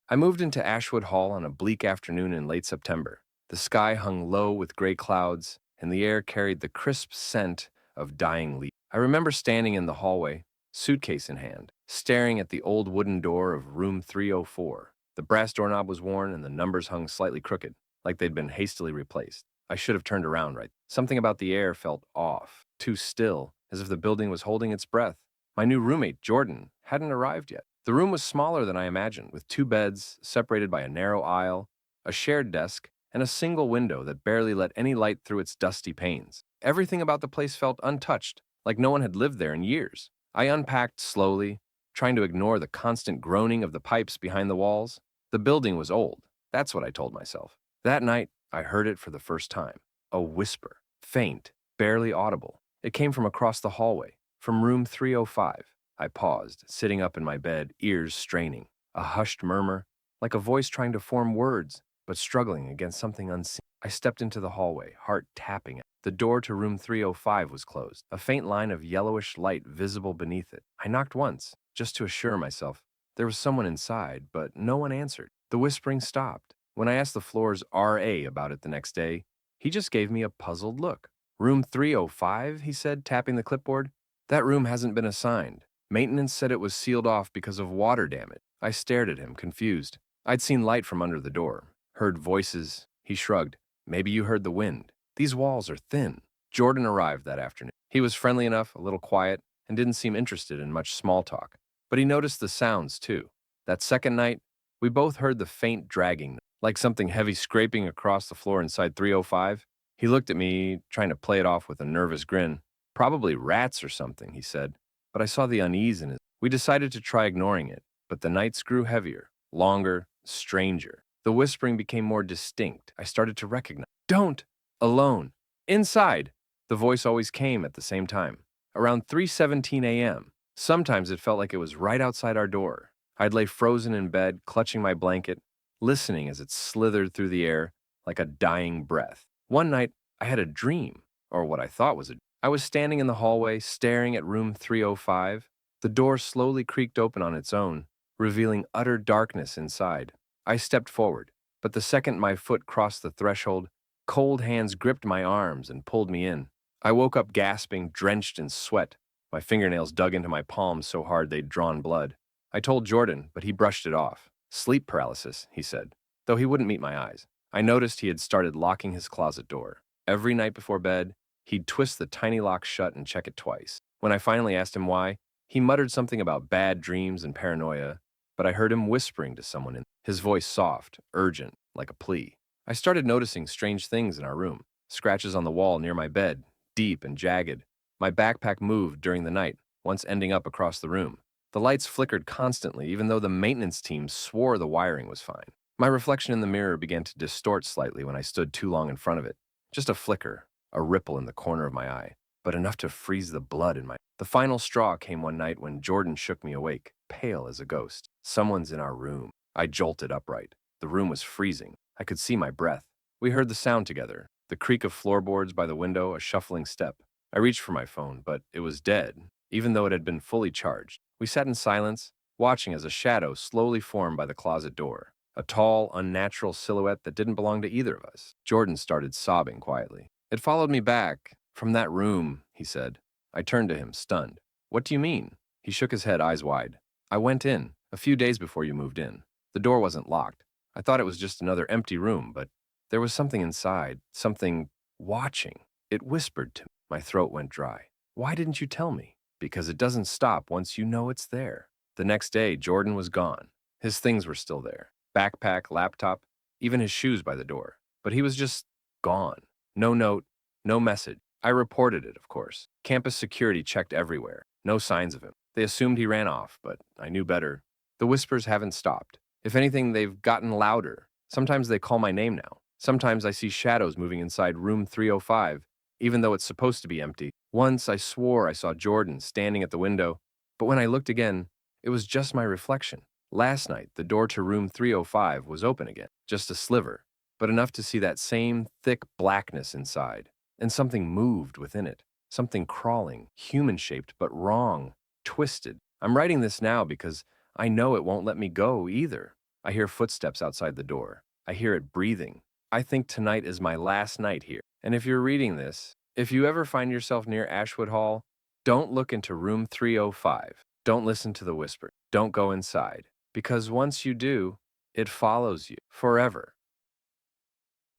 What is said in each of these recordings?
I moved into Ashwood Hall on a bleak afternoon in late September. The sky hung low with gray clouds, and the air carried the crisp scent of dying leaves. I remember standing in the hallway, suitcase in hand, staring at the old wooden door of room 304. The brass doorknob was worn and the numbers hung slightly crooked, like they'd been hastily replaced. I should have turned around right. Something about the air felt off, too still, as if the building was holding its breath. My new roommate, Jordan, hadn't arrived yet. The room was smaller than I imagined, with two beds separated by a narrow aisle, a shared desk, and a single window that barely let any light through its dusty panes. Everything about the place felt untouched, like no one had lived there in years. I unpacked slowly, trying to ignore the constant groaning of the pipes behind the walls. The building was old. That's what I told myself. That night, I heard it for the first time. A whisper, faint, barely audible. It came from across the hallway, from room 305. I paused, sitting up in my bed, ears straining. A hushed murmur, like a voice trying to form words, but struggling against something unseen. I stepped into the hallway, heart tapping. The door to room 305 was closed, a faint line of yellowish light visible beneath it. I knocked once, just to assure myself. There was someone inside, but no one answered. The whispering stopped. When I asked the floor's RA about it the next day, he just gave me a puzzled look. Room 305, he said, tapping the clipboard. That room hasn't been assigned. Maintenance said it was sealed off because of water damage. I stared at him, confused. I'd seen light from under the door, heard voices. He shrugged. Maybe you heard the wind. These walls are thin. Jordan arrived that afternoon. He was friendly enough, a little quiet, and didn't seem interested in much small talk. But he noticed the sounds, too. That second night, we both heard the faint dragging, like something heavy scraping across the floor inside 305. He looked at me, trying to play it off with a nervous grin. Probably rats or something, he said. But I saw the unease in it. We decided to try ignoring it, but the nights grew heavier, longer, stranger. The whispering became more distinct. I started to recognize. Don't! Alone. Inside! The voice always came at the same time, around 3:17 a.m. Sometimes it felt like it was right outside our door. I'd lay frozen in bed, clutching my blanket, listening as it slithered through the air like a dying breath. One night, I had a dream, or what I thought was a dream. I was standing in the hallway, staring at room 305. The door slowly creaked open on its own, revealing utter darkness inside. I stepped forward, but the second my foot crossed the threshold, cold hands gripped my arms and pulled me in. I woke up gasping, drenched in sweat. My fingernails dug into my palms so hard they'd drawn blood. I told Jordan, but he brushed it off. Sleep paralysis, he said, though he wouldn't meet my eyes. I noticed he had started locking his closet door. Every night before bed, he'd twist the tiny lock shut and check it twice. When I finally asked him why, he muttered something about bad dreams and paranoia, but I heard him whispering to someone, his voice soft, urgent, like a plea. I started noticing strange things in our room. Scratches on the wall near my bed, deep and jagged. My backpack moved during the night, once ending up across the room. The lights flickered constantly, even though the maintenance team swore the wiring was fine. My reflection in the mirror began to distort slightly when I stood too long in front of it. Just a flicker, a ripple in the corner of my eye, but enough to freeze the blood in my... The final straw came one night when Jordan shook me awake, pale as a ghost. Someone's in our room. I jolted upright. The room was freezing. I could see my breath. We heard the sound together, the creak of floorboards by the window, a shuffling step. I reached for my phone, but it was dead, even though it had been fully charged. We sat in silence, watching as a shadow slowly formed by the closet door. A tall, unnatural silhouette that didn't belong to either of us. Jordan started sobbing quietly. It followed me back. From that room, he said. I turned to him, stunned. What do you mean? He shook his head, eyes wide. I went in, a few days before you moved in. The door wasn't locked. I thought it was just another empty room, but there was something inside, something watching. It whispered to me. My throat went dry. Why didn't you tell me? Because it doesn't stop once you know it's there. The next day, Jordan was gone. His things were still there. Backpack, laptop, even his shoes by the door. But he was just gone. No note, no message. I reported it, of course. Campus security checked everywhere. No signs of him. They assumed he ran off, but I knew better. The whispers haven't stopped. If anything, they've gotten louder. Sometimes they call my name now. Sometimes I see shadows moving inside room 305, even though it's supposed to be empty. Once I swore I saw Jordan standing at the window, but when I looked again, it was just my reflection. Last night, the door to room 305 was open again, just a sliver, but enough to see that same thick blackness inside. And something moved within it, something crawling, human-shaped but wrong, twisted. I'm writing this now because I know it won't let me go either. I hear footsteps outside the door. I hear it breathing. I think tonight is my last night here. And if you're reading this, if you ever find yourself near Ashwood Hall, don't look into room 305. Don't listen to the whisper. Don't go inside. Because once you do, it follows you forever.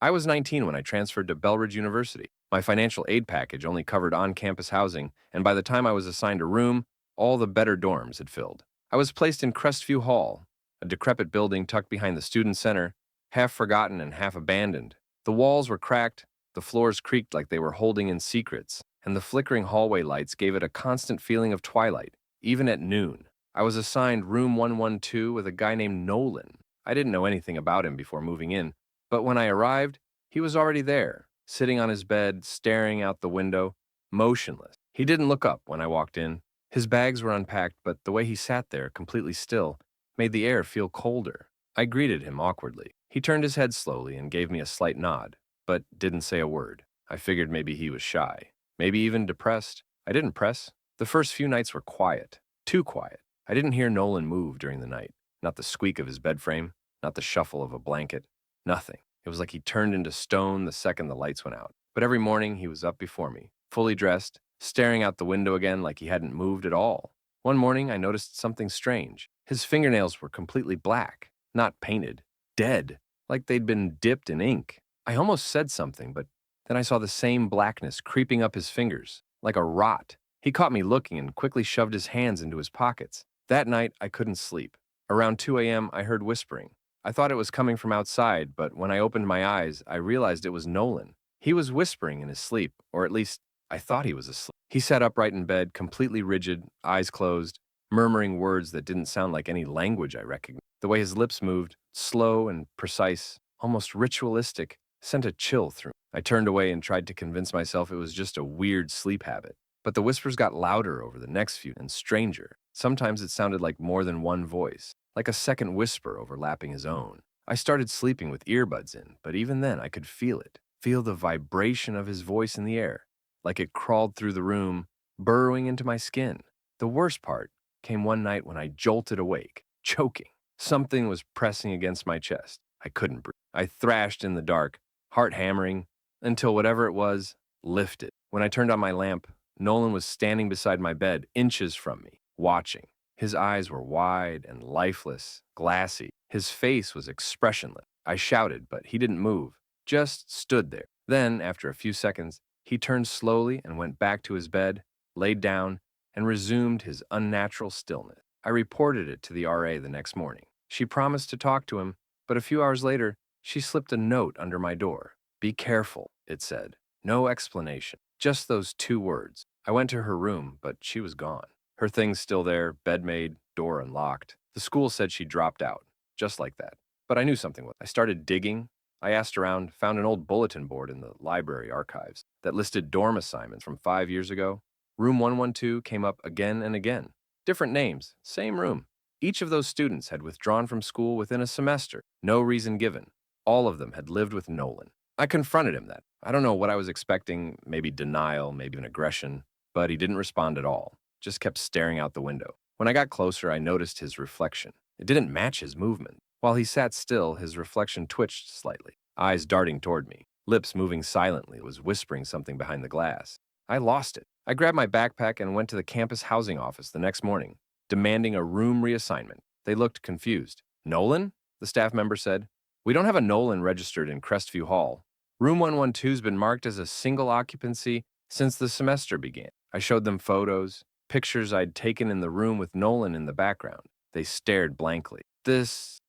I was 19 when I transferred to Belridge University. My financial aid package only covered on-campus housing, and by the time I was assigned a room, all the better dorms had filled. I was placed in Crestview Hall, a decrepit building tucked behind the student center, half forgotten and half abandoned. The walls were cracked, the floors creaked like they were holding in secrets, and the flickering hallway lights gave it a constant feeling of twilight, even at noon. I was assigned room 112 with a guy named Nolan. I didn't know anything about him before moving in, but when I arrived, he was already there, sitting on his bed, staring out the window, motionless. He didn't look up when I walked in. His bags were unpacked, but the way he sat there, completely still, made the air feel colder. I greeted him awkwardly. He turned his head slowly and gave me a slight nod, but didn't say a word. I figured maybe he was shy, maybe even depressed. I didn't press. The first few nights were quiet, too quiet. I didn't hear Nolan move during the night, not the squeak of his bed frame, not the shuffle of a blanket, nothing. It was like he turned into stone the second the lights went out. But every morning he was up before me, fully dressed, staring out the window again like he hadn't moved at all. One morning I noticed something strange. His fingernails were completely black, not painted, dead, like they'd been dipped in ink. I almost said something, but then I saw the same blackness creeping up his fingers, like a rot. He caught me looking and quickly shoved his hands into his pockets. That night, I couldn't sleep. Around 2 a.m., I heard whispering. I thought it was coming from outside, but when I opened my eyes, I realized it was Nolan. He was whispering in his sleep, or at least I thought he was asleep. He sat upright in bed, completely rigid, eyes closed, murmuring words that didn't sound like any language I recognized. The way his lips moved, slow and precise, almost ritualistic, sent a chill through me. I turned away and tried to convince myself it was just a weird sleep habit. But the whispers got louder over the next few and stranger. Sometimes it sounded like more than one voice, like a second whisper overlapping his own. I started sleeping with earbuds in, but even then I could feel it, feel the vibration of his voice in the air, like it crawled through the room, burrowing into my skin. The worst part came one night when I jolted awake, choking. Something was pressing against my chest. I couldn't breathe. I thrashed in the dark, heart hammering, until whatever it was lifted. When I turned on my lamp, Nolan was standing beside my bed, inches from me, watching. His eyes were wide and lifeless, glassy. His face was expressionless. I shouted, but he didn't move, just stood there. Then, after a few seconds, he turned slowly and went back to his bed, laid down, and resumed his unnatural stillness. I reported it to the RA the next morning. She promised to talk to him, but a few hours later, she slipped a note under my door. "Be careful," it said. No explanation, just those 2 words. I went to her room, but she was gone. Her things still there, bed made, door unlocked. The school said she dropped out, just like that. But I knew something was. I started digging. I asked around, found an old bulletin board in the library archives that listed dorm assignments from 5 years ago. Room 112 came up again and again. Different names, same room. Each of those students had withdrawn from school within a semester, no reason given. All of them had lived with Nolan. I confronted him then. I don't know what I was expecting, maybe denial, maybe an aggression, but he didn't respond at all, just kept staring out the window. When I got closer, I noticed his reflection. It didn't match his movement. While he sat still, his reflection twitched slightly, eyes darting toward me, lips moving silently, was whispering something behind the glass. I lost it. I grabbed my backpack and went to the campus housing office the next morning, demanding a room reassignment. They looked confused. "Nolan?" the staff member said. "We don't have a Nolan registered in Crestview Hall. Room 112's been marked as a single occupancy since the semester began." I showed them photos, pictures I'd taken in the room with Nolan in the background. They stared blankly. This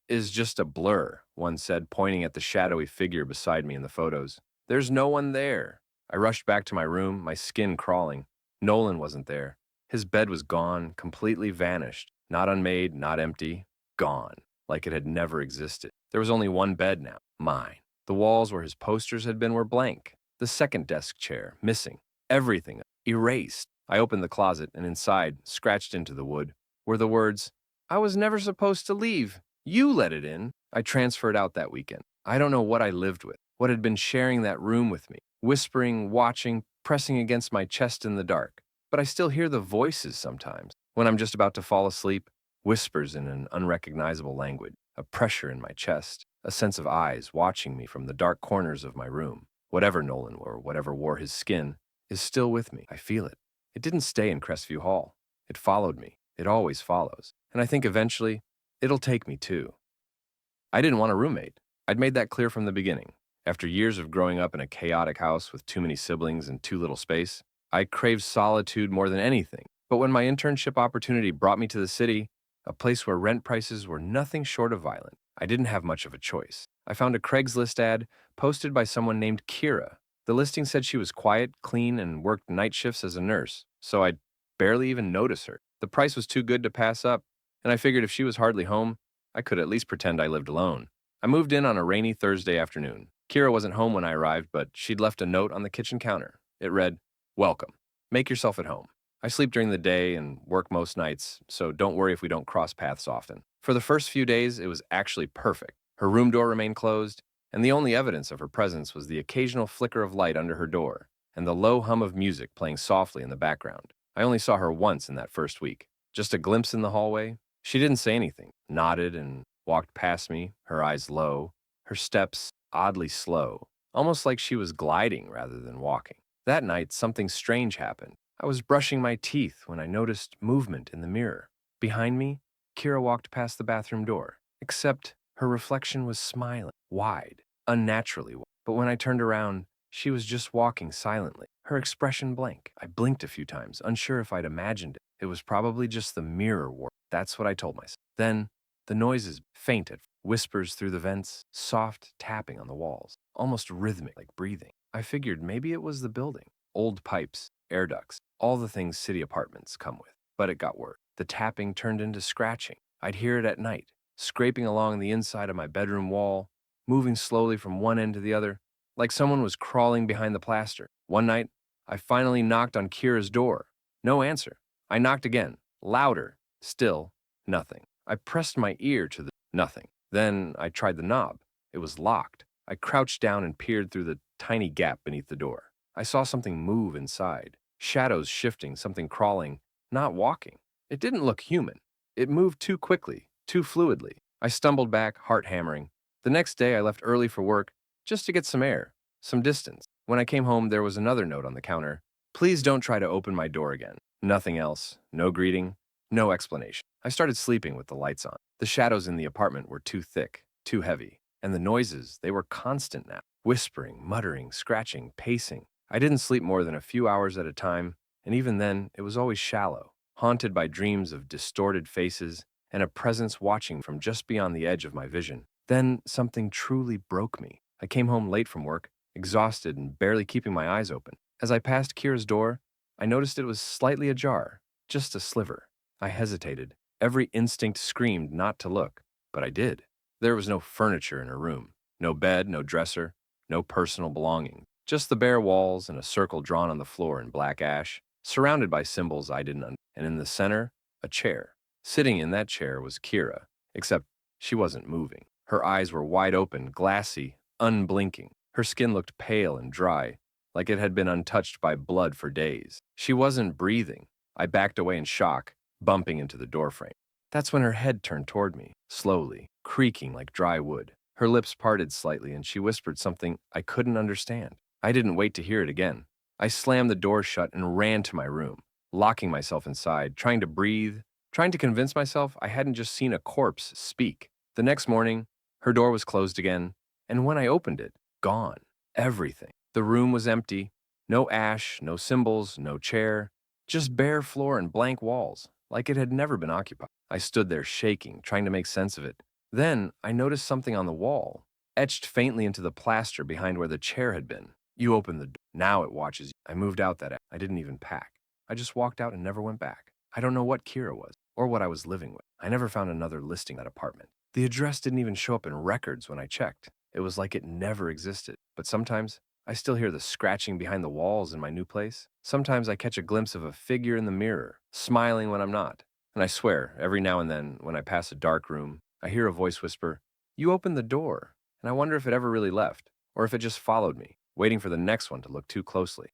is just a blur," one said, pointing at the shadowy figure beside me in the photos. "There's no one there." I rushed back to my room, my skin crawling. Nolan wasn't there. His bed was gone, completely vanished. Not unmade, not empty. Gone, like it had never existed. There was only one bed now, mine. The walls where his posters had been were blank. The second desk chair, missing. Everything, erased. I opened the closet, and inside, scratched into the wood, were the words, "I was never supposed to leave. You let it in." I transferred out that weekend. I don't know what I lived with, what had been sharing that room with me, whispering, watching, pressing against my chest in the dark. But I still hear the voices sometimes, when I'm just about to fall asleep, whispers in an unrecognizable language, a pressure in my chest, a sense of eyes watching me from the dark corners of my room. Whatever Nolan or whatever wore his skin is still with me. I feel it. It didn't stay in Crestview Hall. It followed me. It always follows. And I think eventually, it'll take me too. I didn't want a roommate. I'd made that clear from the beginning. After years of growing up in a chaotic house with too many siblings and too little space, I craved solitude more than anything. But when my internship opportunity brought me to the city, a place where rent prices were nothing short of violent, I didn't have much of a choice. I found a Craigslist ad posted by someone named Kira. The listing said she was quiet, clean, and worked night shifts as a nurse, so I'd barely even notice her. The price was too good to pass up, and I figured if she was hardly home, I could at least pretend I lived alone. I moved in on a rainy Thursday afternoon. Kira wasn't home when I arrived, but she'd left a note on the kitchen counter. It read, "Welcome. Make yourself at home. I sleep during the day and work most nights, so don't worry if we don't cross paths often." For the first few days, it was actually perfect. Her room door remained closed, and the only evidence of her presence was the occasional flicker of light under her door and the low hum of music playing softly in the background. I only saw her once in that first week. Just a glimpse in the hallway. She didn't say anything, nodded and walked past me, her eyes low, her steps oddly slow, almost like she was gliding rather than walking. That night, something strange happened. I was brushing my teeth when I noticed movement in the mirror. Behind me, Kira walked past the bathroom door, except her reflection was smiling, wide, unnaturally wide. But when I turned around, she was just walking silently, her expression blank. I blinked a few times, unsure if I'd imagined it. It was probably just the mirror work. That's what I told myself. Then, the noises, faint at whispers through the vents, soft tapping on the walls, almost rhythmic like breathing. I figured maybe it was the building. Old pipes, air ducts, all the things city apartments come with. But it got worse. The tapping turned into scratching. I'd hear it at night, scraping along the inside of my bedroom wall, moving slowly from one end to the other, like someone was crawling behind the plaster. One night, I finally knocked on Kira's door. No answer. I knocked again, louder, still, nothing. I pressed my ear to the nothing. Then I tried the knob. It was locked. I crouched down and peered through the tiny gap beneath the door. I saw something move inside. Shadows shifting, something crawling, not walking. It didn't look human. It moved too quickly, too fluidly. I stumbled back, heart hammering. The next day, I left early for work just to get some air, some distance. When I came home, there was another note on the counter. "Please don't try to open my door again." Nothing else. No greeting. No explanation. I started sleeping with the lights on. The shadows in the apartment were too thick, too heavy. And the noises, they were constant now. Whispering, muttering, scratching, pacing. I didn't sleep more than a few hours at a time, and even then, it was always shallow, haunted by dreams of distorted faces and a presence watching from just beyond the edge of my vision. Then something truly broke me. I came home late from work, exhausted and barely keeping my eyes open. As I passed Kira's door, I noticed it was slightly ajar, just a sliver. I hesitated. Every instinct screamed not to look, but I did. There was no furniture in her room. No bed, no dresser, no personal belongings. Just the bare walls and a circle drawn on the floor in black ash, surrounded by symbols I didn't understand. And in the center, a chair. Sitting in that chair was Kira, except she wasn't moving. Her eyes were wide open, glassy, unblinking. Her skin looked pale and dry, like it had been untouched by blood for days. She wasn't breathing. I backed away in shock, bumping into the doorframe. That's when her head turned toward me, slowly, creaking like dry wood. Her lips parted slightly, and she whispered something I couldn't understand. I didn't wait to hear it again. I slammed the door shut and ran to my room, locking myself inside, trying to breathe, trying to convince myself I hadn't just seen a corpse speak. The next morning, her door was closed again, and when I opened it, gone. Everything. The room was empty. No ash, no symbols, no chair. Just bare floor and blank walls, like it had never been occupied. I stood there shaking, trying to make sense of it. Then I noticed something on the wall, etched faintly into the plaster behind where the chair had been. You opened the door. Now it watches you. I moved out that I didn't even pack. I just walked out and never went back. I don't know what Kira was, or what I was living with. I never found another listing that apartment. The address didn't even show up in records when I checked. It was like it never existed. But sometimes, I still hear the scratching behind the walls in my new place. Sometimes I catch a glimpse of a figure in the mirror, smiling when I'm not. And I swear, every now and then, when I pass a dark room, I hear a voice whisper, "You opened the door." And I wonder if it ever really left, or if it just followed me, waiting for the next one to look too closely.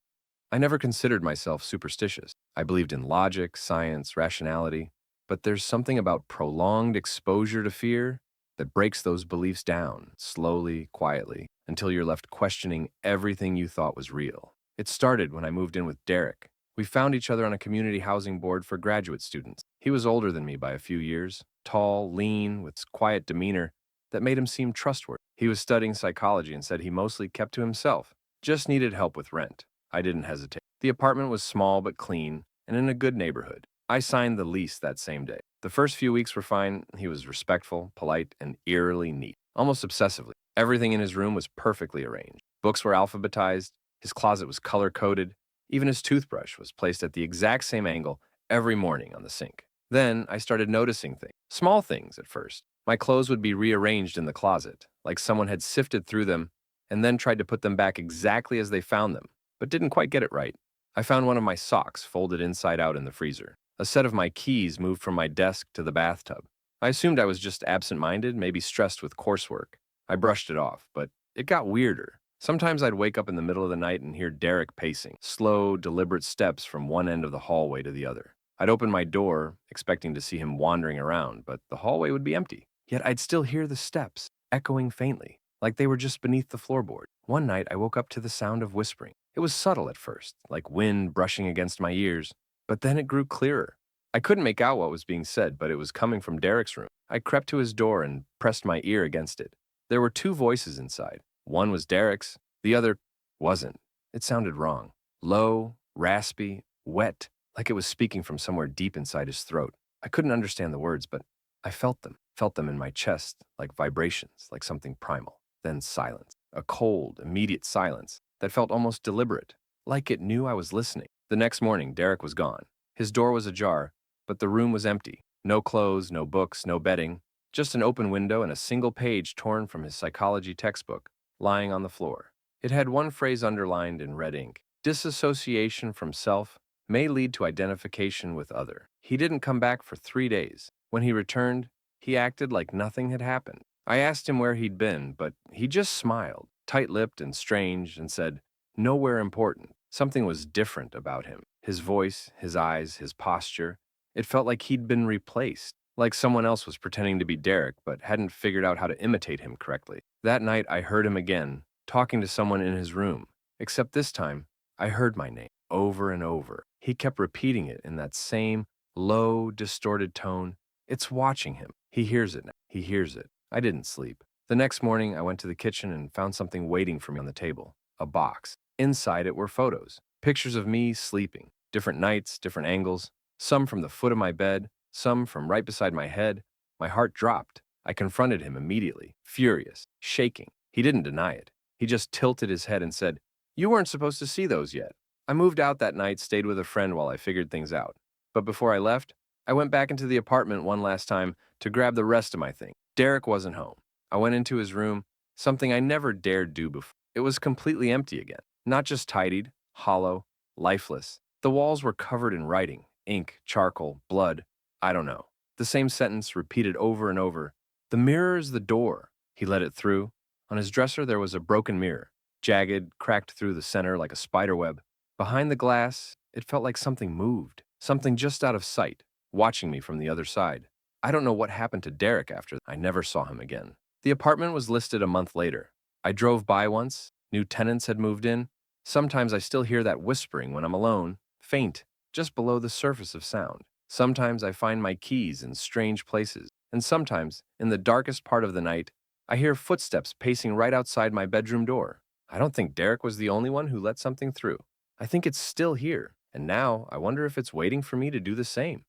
I never considered myself superstitious. I believed in logic, science, rationality. but there's something about prolonged exposure to fear that breaks those beliefs down, slowly, quietly, until you're left questioning everything you thought was real. It started when I moved in with Derek. We found each other on a community housing board for graduate students. He was older than me by a few years, tall, lean, with quiet demeanor that made him seem trustworthy. He was studying psychology and said he mostly kept to himself, just needed help with rent. I didn't hesitate. The apartment was small but clean and in a good neighborhood. I signed the lease that same day. The first few weeks were fine. He was respectful, polite, and eerily neat, almost obsessively. Everything in his room was perfectly arranged. Books were alphabetized, his closet was color-coded, even his toothbrush was placed at the exact same angle every morning on the sink. Then I started noticing things, small things at first. My clothes would be rearranged in the closet, like someone had sifted through them and then tried to put them back exactly as they found them, but didn't quite get it right. I found one of my socks folded inside out in the freezer. A set of my keys moved from my desk to the bathtub. I assumed I was just absent-minded, maybe stressed with coursework. I brushed it off, but it got weirder. Sometimes I'd wake up in the middle of the night and hear Derek pacing, slow, deliberate steps from one end of the hallway to the other. I'd open my door, expecting to see him wandering around, but the hallway would be empty. Yet I'd still hear the steps, echoing faintly, like they were just beneath the floorboard. One night, I woke up to the sound of whispering. It was subtle at first, like wind brushing against my ears, but then it grew clearer. I couldn't make out what was being said, but it was coming from Derek's room. I crept to his door and pressed my ear against it. There were two voices inside. One was Derek's, the other wasn't. It sounded wrong. Low, raspy, wet, like it was speaking from somewhere deep inside his throat. I couldn't understand the words, but I felt them in my chest, like vibrations, like something primal. Then silence. A cold, immediate silence that felt almost deliberate, like it knew I was listening. The next morning, Derek was gone. His door was ajar, but the room was empty. No clothes, no books, no bedding, just an open window and a single page torn from his psychology textbook, lying on the floor. It had one phrase underlined in red ink. Disassociation from self may lead to identification with other. He didn't come back for 3 days. When he returned, he acted like nothing had happened. I asked him where he'd been, but he just smiled, tight-lipped and strange, and said, "Nowhere important." Something was different about him. His voice, his eyes, his posture. It felt like he'd been replaced, like someone else was pretending to be Derek but hadn't figured out how to imitate him correctly. That night, I heard him again, talking to someone in his room, except this time, I heard my name over and over. He kept repeating it in that same low, distorted tone. It's watching him. He hears it now. He hears it. I didn't sleep. The next morning, I went to the kitchen and found something waiting for me on the table. A box. Inside it were photos. Pictures of me sleeping. Different nights, different angles. Some from the foot of my bed, some from right beside my head. My heart dropped. I confronted him immediately, furious, shaking. He didn't deny it. He just tilted his head and said, "You weren't supposed to see those yet." I moved out that night, stayed with a friend while I figured things out. But before I left, I went back into the apartment one last time to grab the rest of my things. Derek wasn't home. I went into his room, something I never dared do before. It was completely empty again. Not just tidied, hollow, lifeless. The walls were covered in writing, ink, charcoal, blood. I don't know. The same sentence repeated over and over. "The mirror is the door." He let it through. On his dresser there was a broken mirror, jagged, cracked through the center like a spider web. Behind the glass, it felt like something moved, something just out of sight, watching me from the other side. I don't know what happened to Derek after that. I never saw him again. The apartment was listed a month later. I drove by once. New tenants had moved in. Sometimes I still hear that whispering when I'm alone, faint, just below the surface of sound. Sometimes I find my keys in strange places. And sometimes, in the darkest part of the night, I hear footsteps pacing right outside my bedroom door. I don't think Derek was the only one who let something through. I think it's still here, and now I wonder if it's waiting for me to do the same.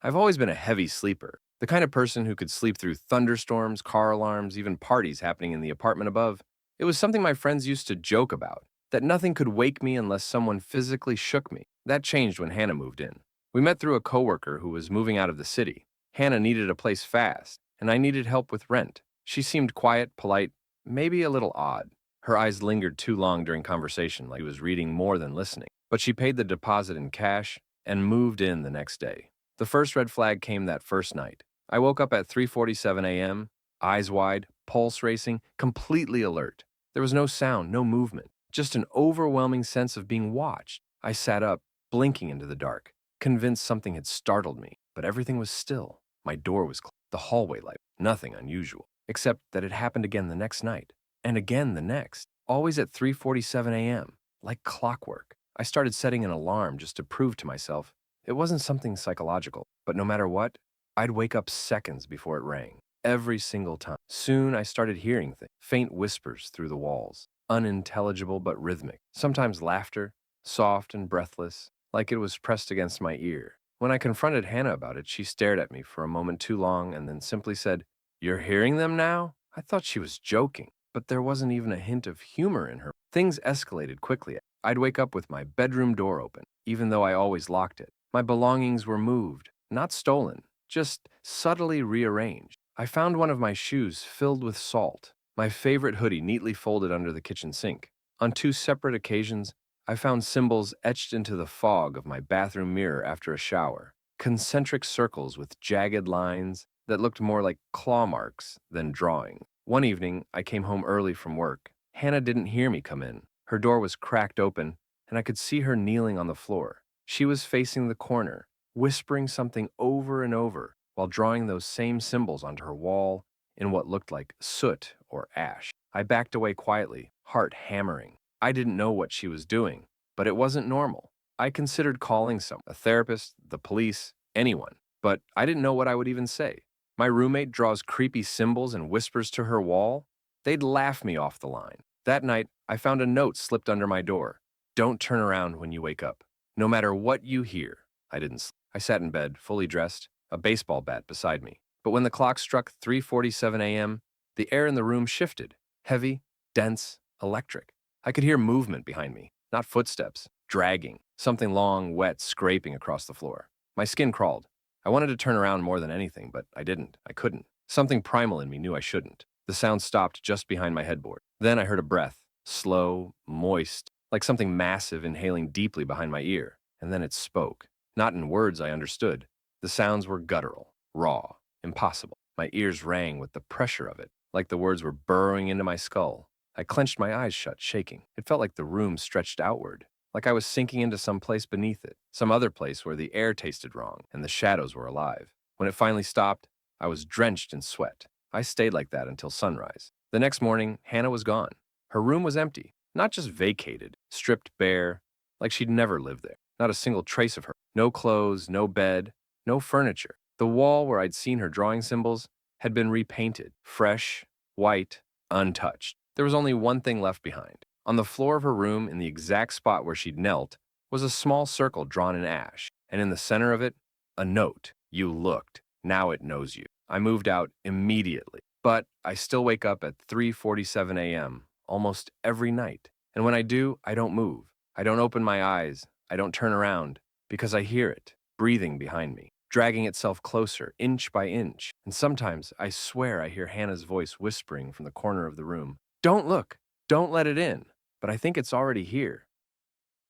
I've always been a heavy sleeper, the kind of person who could sleep through thunderstorms, car alarms, even parties happening in the apartment above. It was something my friends used to joke about, that nothing could wake me unless someone physically shook me. That changed when Hannah moved in. We met through a coworker who was moving out of the city. Hannah needed a place fast, and I needed help with rent. She seemed quiet, polite, maybe a little odd. Her eyes lingered too long during conversation, like she was reading more than listening. But she paid the deposit in cash and moved in the next day. The first red flag came that first night. I woke up at 3:47 a.m., eyes wide, pulse racing, completely alert. There was no sound, no movement, just an overwhelming sense of being watched. I sat up, blinking into the dark, convinced something had startled me. but everything was still. My door was closed. The hallway light, nothing unusual, except that it happened again the next night, and again the next, always at 3:47 a.m., like clockwork. I started setting an alarm just to prove to myself it wasn't something psychological, but no matter what, I'd wake up seconds before it rang, every single time. Soon I started hearing things, faint whispers through the walls, unintelligible but rhythmic, sometimes laughter, soft and breathless, like it was pressed against my ear. When I confronted Hannah about it, she stared at me for a moment too long and then simply said, "You're hearing them now?" I thought she was joking, but there wasn't even a hint of humor in her. Things escalated quickly. I'd wake up with my bedroom door open, even though I always locked it. My belongings were moved, not stolen, just subtly rearranged. I found one of my shoes filled with salt, my favorite hoodie neatly folded under the kitchen sink. On two separate occasions, I found symbols etched into the fog of my bathroom mirror after a shower, concentric circles with jagged lines that looked more like claw marks than drawing. One evening, I came home early from work. Hannah didn't hear me come in. Her door was cracked open, and I could see her kneeling on the floor. She was facing the corner, whispering something over and over while drawing those same symbols onto her wall in what looked like soot or ash. I backed away quietly, heart hammering. I didn't know what she was doing, but it wasn't normal. I considered calling someone, a therapist, the police, anyone, but I didn't know what I would even say. My roommate draws creepy symbols and whispers to her wall. They'd laugh me off the line. That night, I found a note slipped under my door. "Don't turn around when you wake up. No matter what you hear." I didn't sleep. I sat in bed, fully dressed, a baseball bat beside me. But when the clock struck 3:47 a.m., the air in the room shifted, heavy, dense, electric. I could hear movement behind me, not footsteps, dragging, something long, wet, scraping across the floor. My skin crawled. I wanted to turn around more than anything, but I didn't. I couldn't. Something primal in me knew I shouldn't. The sound stopped just behind my headboard. Then I heard a breath, slow, moist, like something massive inhaling deeply behind my ear. And then it spoke. Not in words I understood. The sounds were guttural, raw, impossible. My ears rang with the pressure of it, like the words were burrowing into my skull. I clenched my eyes shut, shaking. It felt like the room stretched outward, like I was sinking into some place beneath it, some other place where the air tasted wrong and the shadows were alive. When it finally stopped, I was drenched in sweat. I stayed like that until sunrise. The next morning, Hannah was gone. Her room was empty, not just vacated, stripped bare, like she'd never lived there. Not a single trace of her. No clothes, no bed, no furniture. The wall where I'd seen her drawing symbols had been repainted, fresh, white, untouched. There was only one thing left behind. On the floor of her room, in the exact spot where she'd knelt, was a small circle drawn in ash, and in the center of it, a note. "You looked. Now it knows you." I moved out immediately, but I still wake up at 3:47 a.m. almost every night. And when I do, I don't move. I don't open my eyes. I don't turn around, because I hear it, breathing behind me, dragging itself closer, inch by inch. And sometimes I swear I hear Hannah's voice whispering from the corner of the room, "Don't look. Don't let it in." But I think it's already here.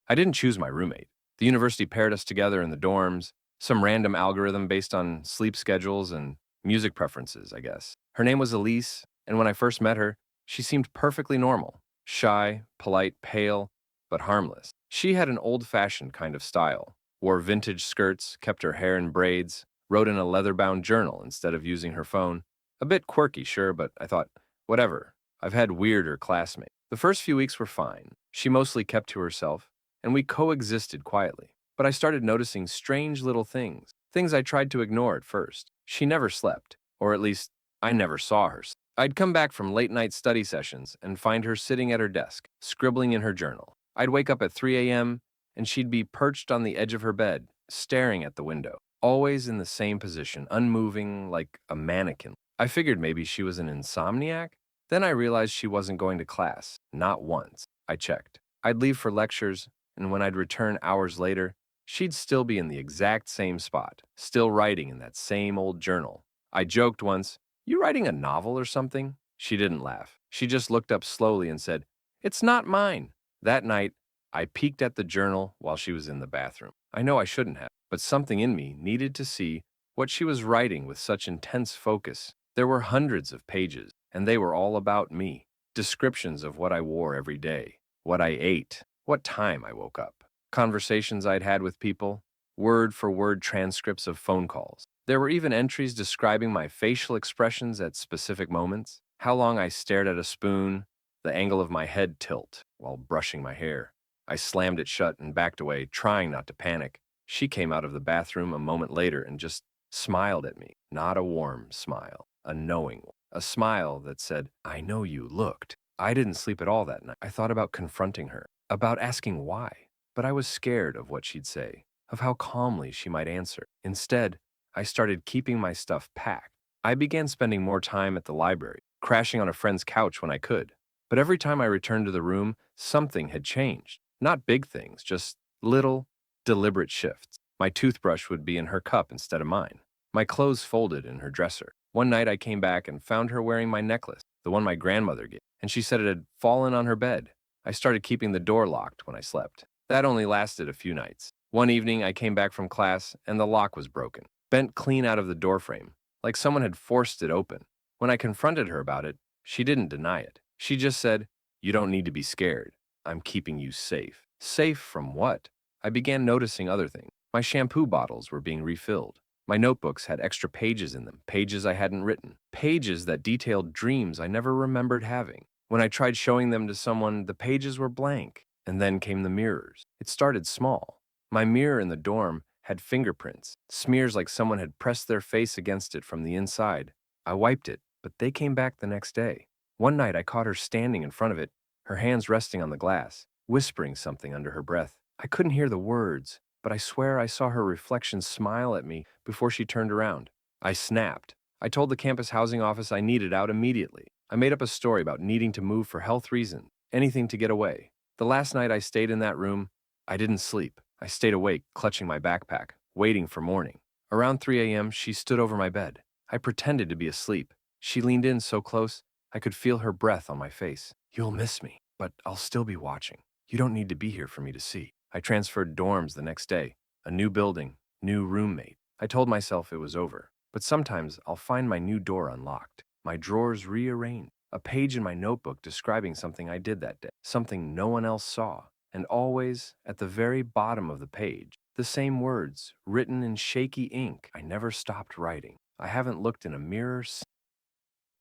I didn't choose my roommate. The university paired us together in the dorms, some random algorithm based on sleep schedules and music preferences, I guess. Her name was Elise, and when I first met her, she seemed perfectly normal, shy, polite, pale, but harmless. She had an old-fashioned kind of style, wore vintage skirts, kept her hair in braids, wrote in a leather-bound journal instead of using her phone. A bit quirky, sure, but I thought, whatever. I've had weirder classmates. The first few weeks were fine. She mostly kept to herself, and we coexisted quietly. But I started noticing strange little things I tried to ignore at first. She never slept, or at least I never saw her. I'd come back from late-night study sessions and find her sitting at her desk, scribbling in her journal. I'd wake up at 3 a.m., and she'd be perched on the edge of her bed, staring at the window, always in the same position, unmoving like a mannequin. I figured maybe she was an insomniac. Then I realized she wasn't going to class, not once. I checked. I'd leave for lectures, and when I'd return hours later, she'd still be in the exact same spot, still writing in that same old journal. I joked once, "You writing a novel or something?" She didn't laugh. She just looked up slowly and said, "It's not mine." That night, I peeked at the journal while she was in the bathroom. I know I shouldn't have, but something in me needed to see what she was writing with such intense focus. There were hundreds of pages, and they were all about me. Descriptions of what I wore every day, what I ate, what time I woke up, conversations I'd had with people, word for word transcripts of phone calls. There were even entries describing my facial expressions at specific moments, how long I stared at a spoon, the angle of my head tilt while brushing my hair. I slammed it shut and backed away, trying not to panic. She came out of the bathroom a moment later and just smiled at me. Not a warm smile, a knowing one. A smile that said, "I know you looked." I didn't sleep at all that night. I thought about confronting her, about asking why, but I was scared of what she'd say, of how calmly she might answer. Instead, I started keeping my stuff packed. I began spending more time at the library, crashing on a friend's couch when I could. But every time I returned to the room, something had changed. Not big things, just little, deliberate shifts. My toothbrush would be in her cup instead of mine. My clothes folded in her dresser. One night I came back and found her wearing my necklace, the one my grandmother gave, and she said it had fallen on her bed. I started keeping the door locked when I slept. That only lasted a few nights. One evening I came back from class and the lock was broken, bent clean out of the doorframe, like someone had forced it open. When I confronted her about it, she didn't deny it. She just said, "You don't need to be scared. I'm keeping you safe." Safe from what? I began noticing other things. My shampoo bottles were being refilled. My notebooks had extra pages in them, pages I hadn't written, pages that detailed dreams I never remembered having. When I tried showing them to someone, the pages were blank. And then came the mirrors. It started small. My mirror in the dorm had fingerprints, smears like someone had pressed their face against it from the inside. I wiped it, but they came back the next day. One night I caught her standing in front of it, her hands resting on the glass, whispering something under her breath. I couldn't hear the words, but I swear I saw her reflection smile at me before she turned around. I snapped. I told the campus housing office I needed out immediately. I made up a story about needing to move for health reasons, anything to get away. The last night I stayed in that room, I didn't sleep. I stayed awake, clutching my backpack, waiting for morning. Around 3 a.m., she stood over my bed. I pretended to be asleep. She leaned in so close, I could feel her breath on my face. "You'll miss me, but I'll still be watching. You don't need to be here for me to see." I transferred dorms the next day. A new building, new roommate. I told myself it was over. But sometimes I'll find my new door unlocked, my drawers rearranged, a page in my notebook describing something I did that day, something no one else saw. And always, at the very bottom of the page, the same words, written in shaky ink. I never stopped writing. I haven't looked in a mirror since.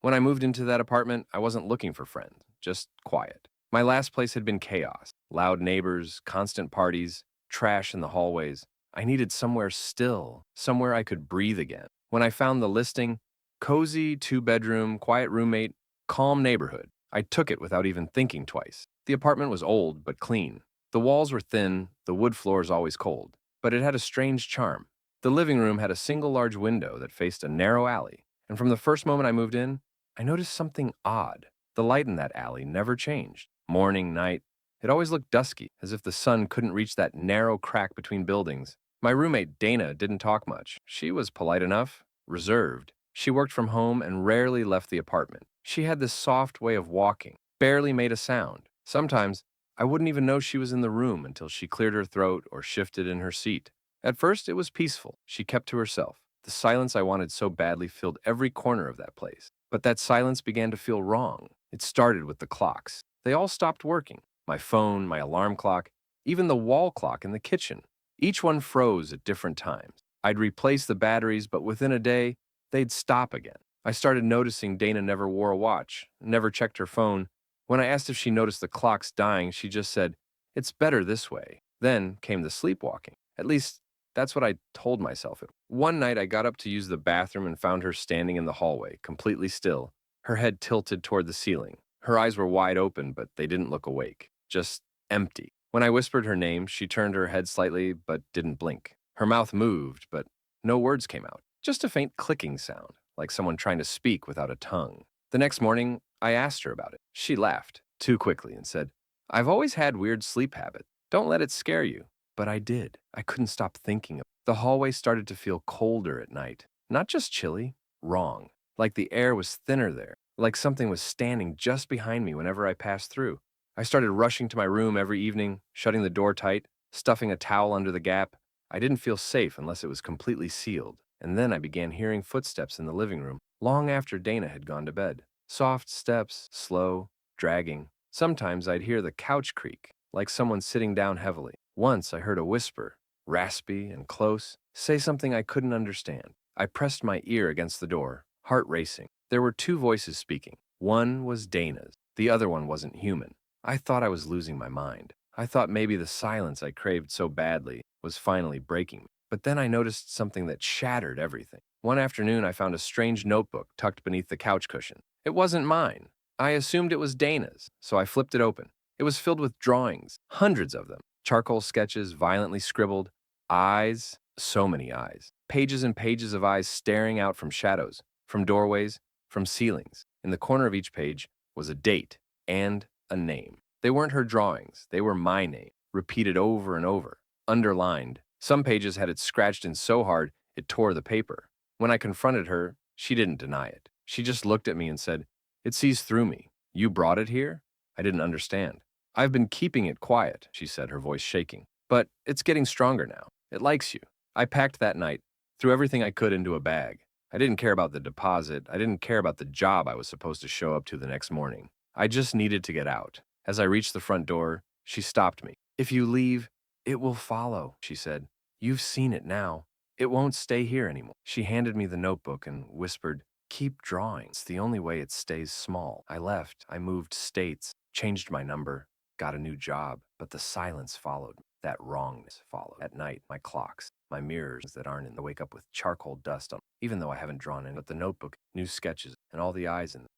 When I moved into that apartment, I wasn't looking for friends, just quiet. My last place had been chaos, loud neighbors, constant parties, trash in the hallways. I needed somewhere still, somewhere I could breathe again. When I found the listing, cozy, two-bedroom, quiet roommate, calm neighborhood, I took it without even thinking twice. The apartment was old but clean. The walls were thin, the wood floors always cold, but it had a strange charm. The living room had a single large window that faced a narrow alley, and from the first moment I moved in, I noticed something odd. The light in that alley never changed. Morning, night, it always looked dusky, as if the sun couldn't reach that narrow crack between buildings. My roommate, Dana, didn't talk much. She was polite enough, reserved. She worked from home and rarely left the apartment. She had this soft way of walking, barely made a sound. Sometimes, I wouldn't even know she was in the room until she cleared her throat or shifted in her seat. At first, it was peaceful. She kept to herself. The silence I wanted so badly filled every corner of that place. But that silence began to feel wrong. It started with the clocks. They all stopped working. My phone, my alarm clock, even the wall clock in the kitchen. Each one froze at different times. I'd replace the batteries, but within a day, they'd stop again. I started noticing Dana never wore a watch, never checked her phone. When I asked if she noticed the clocks dying, she just said, "It's better this way." Then came the sleepwalking. At least, that's what I told myself. One night, I got up to use the bathroom and found her standing in the hallway, completely still, her head tilted toward the ceiling. Her eyes were wide open, but they didn't look awake, just empty. When I whispered her name, she turned her head slightly, but didn't blink. Her mouth moved, but no words came out. Just a faint clicking sound, like someone trying to speak without a tongue. The next morning, I asked her about it. She laughed, too quickly, and said, "I've always had weird sleep habits. Don't let it scare you." But I did. I couldn't stop thinking of it. The hallway started to feel colder at night. Not just chilly, wrong. Like the air was thinner there, like something was standing just behind me whenever I passed through. I started rushing to my room every evening, shutting the door tight, stuffing a towel under the gap. I didn't feel safe unless it was completely sealed. And then I began hearing footsteps in the living room, long after Dana had gone to bed. Soft steps, slow, dragging. Sometimes I'd hear the couch creak, like someone sitting down heavily. Once I heard a whisper, raspy and close, say something I couldn't understand. I pressed my ear against the door, heart racing. There were two voices speaking. One was Dana's. The other one wasn't human. I thought I was losing my mind. I thought maybe the silence I craved so badly was finally breaking me. But then I noticed something that shattered everything. One afternoon, I found a strange notebook tucked beneath the couch cushion. It wasn't mine. I assumed it was Dana's, so I flipped it open. It was filled with drawings, hundreds of them, charcoal sketches violently scribbled, eyes, so many eyes, pages and pages of eyes staring out from shadows, from doorways, from ceilings. In the corner of each page was a date and a name. They weren't her drawings, they were my name, repeated over and over, underlined. Some pages had it scratched in so hard it tore the paper. When I confronted her, she didn't deny it. She just looked at me and said, "It sees through me. You brought it here?" I didn't understand. "I've been keeping it quiet," she said, her voice shaking. "But it's getting stronger now. It likes you." I packed that night, threw everything I could into a bag. I didn't care about the deposit. I didn't care about the job I was supposed to show up to the next morning. I just needed to get out. As I reached the front door, she stopped me. "If you leave, it will follow," she said. "You've seen it now. It won't stay here anymore." She handed me the notebook and whispered, "Keep drawing. It's the only way it stays small." I left. I moved states, changed my number, got a new job, but the silence followed. That wrongness followed. At night, my clocks, my mirrors that aren't in the wake up with charcoal dust on, even though I haven't drawn any, but the notebook, new sketches, and all the eyes in them.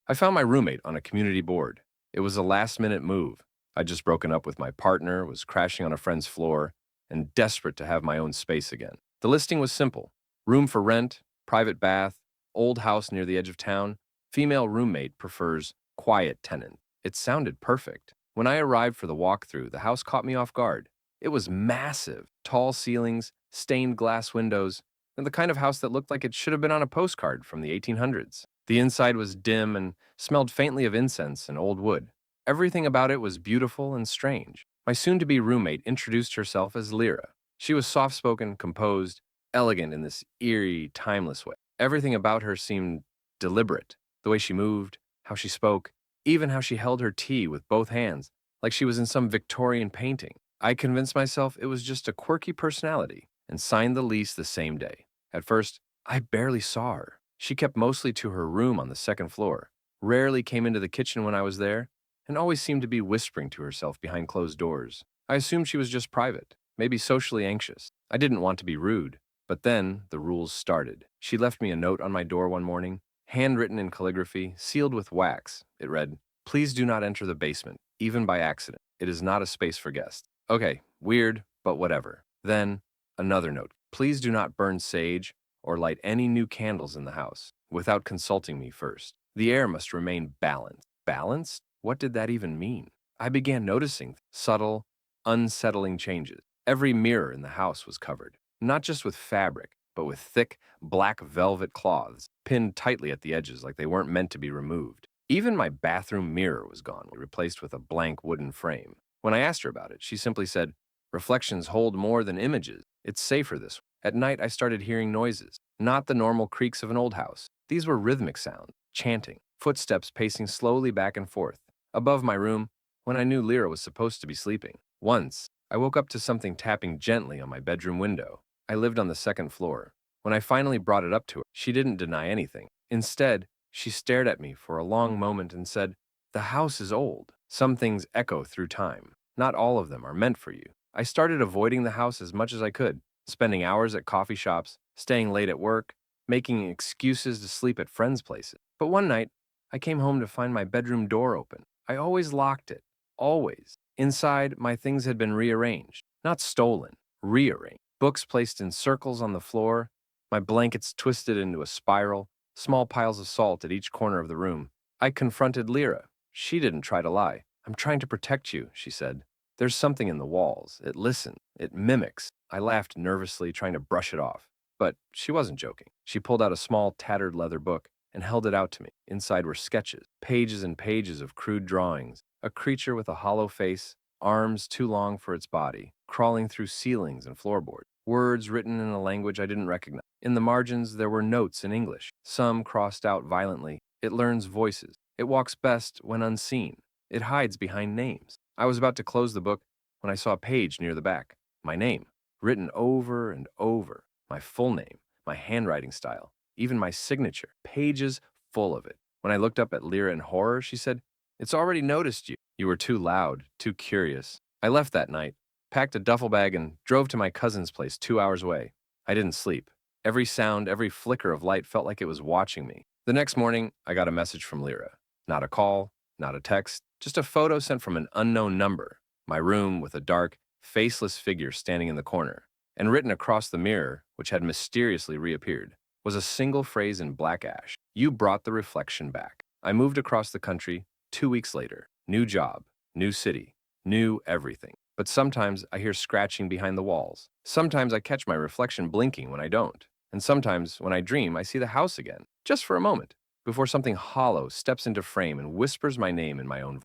I found my roommate on a community board. It was a last-minute move. I'd just broken up with my partner, was crashing on a friend's floor, and desperate to have my own space again. The listing was simple. Room for rent, private bath, old house near the edge of town, female roommate prefers quiet tenant. It sounded perfect. When I arrived for the walkthrough, the house caught me off guard. It was massive, tall ceilings, stained glass windows, and the kind of house that looked like it should have been on a postcard from the 1800s. The inside was dim and smelled faintly of incense and old wood. Everything about it was beautiful and strange. My soon-to-be roommate introduced herself as Lyra. She was soft-spoken, composed, elegant in this eerie, timeless way. Everything about her seemed deliberate. The way she moved, how she spoke, even how she held her tea with both hands, like she was in some Victorian painting. I convinced myself it was just a quirky personality and signed the lease the same day. At first, I barely saw her. She kept mostly to her room on the second floor, rarely came into the kitchen when I was there, and always seemed to be whispering to herself behind closed doors. I assumed she was just private, maybe socially anxious. I didn't want to be rude, but then the rules started. She left me a note on my door one morning, handwritten in calligraphy, sealed with wax. It read, "Please do not enter the basement, even by accident. It is not a space for guests." Okay, weird, but whatever. Then, another note. "Please do not burn sage or light any new candles in the house without consulting me first. The air must remain balanced." Balanced? What did that even mean? I began noticing subtle, unsettling changes. Every mirror in the house was covered, not just with fabric, but with thick, black velvet cloths, pinned tightly at the edges like they weren't meant to be removed. Even my bathroom mirror was gone, replaced with a blank wooden frame. When I asked her about it, she simply said, "Reflections hold more than images. It's safer this way." At night, I started hearing noises, not the normal creaks of an old house. These were rhythmic sounds, chanting, footsteps pacing slowly back and forth. Above my room, when I knew Lyra was supposed to be sleeping. Once, I woke up to something tapping gently on my bedroom window. I lived on the second floor. When I finally brought it up to her, she didn't deny anything. Instead, she stared at me for a long moment and said, "The house is old. Some things echo through time. Not all of them are meant for you." I started avoiding the house as much as I could, spending hours at coffee shops, staying late at work, making excuses to sleep at friends' places. But one night, I came home to find my bedroom door open. I always locked it. Always. Inside, my things had been rearranged. Not stolen, rearranged. Books placed in circles on the floor, my blankets twisted into a spiral, small piles of salt at each corner of the room. I confronted Lyra. She didn't try to lie. "I'm trying to protect you," she said. "There's something in the walls. It listens. It mimics." I laughed nervously, trying to brush it off. But she wasn't joking. She pulled out a small, tattered leather book and held it out to me. Inside were sketches, pages and pages of crude drawings, a creature with a hollow face, arms too long for its body, crawling through ceilings and floorboards, words written in a language I didn't recognize. In the margins, there were notes in English, some crossed out violently. "It learns voices. It walks best when unseen. It hides behind names." I was about to close the book when I saw a page near the back. My name, written over and over. My full name, my handwriting style, even my signature. Pages full of it. When I looked up at Lyra in horror, she said, "It's already noticed you. You were too loud, too curious." I left that night, packed a duffel bag, and drove to my cousin's place 2 hours away. I didn't sleep. Every sound, every flicker of light felt like it was watching me. The next morning, I got a message from Lyra. Not a call, not a text, just a photo sent from an unknown number. My room with a dark, faceless figure standing in the corner. And written across the mirror, which had mysteriously reappeared, was a single phrase in black ash. "You brought the reflection back." I moved across the country 2 weeks later. New job, new city, new everything. But sometimes I hear scratching behind the walls. Sometimes I catch my reflection blinking when I don't. And sometimes when I dream, I see the house again, just for a moment, before something hollow steps into frame and whispers my name in my own voice.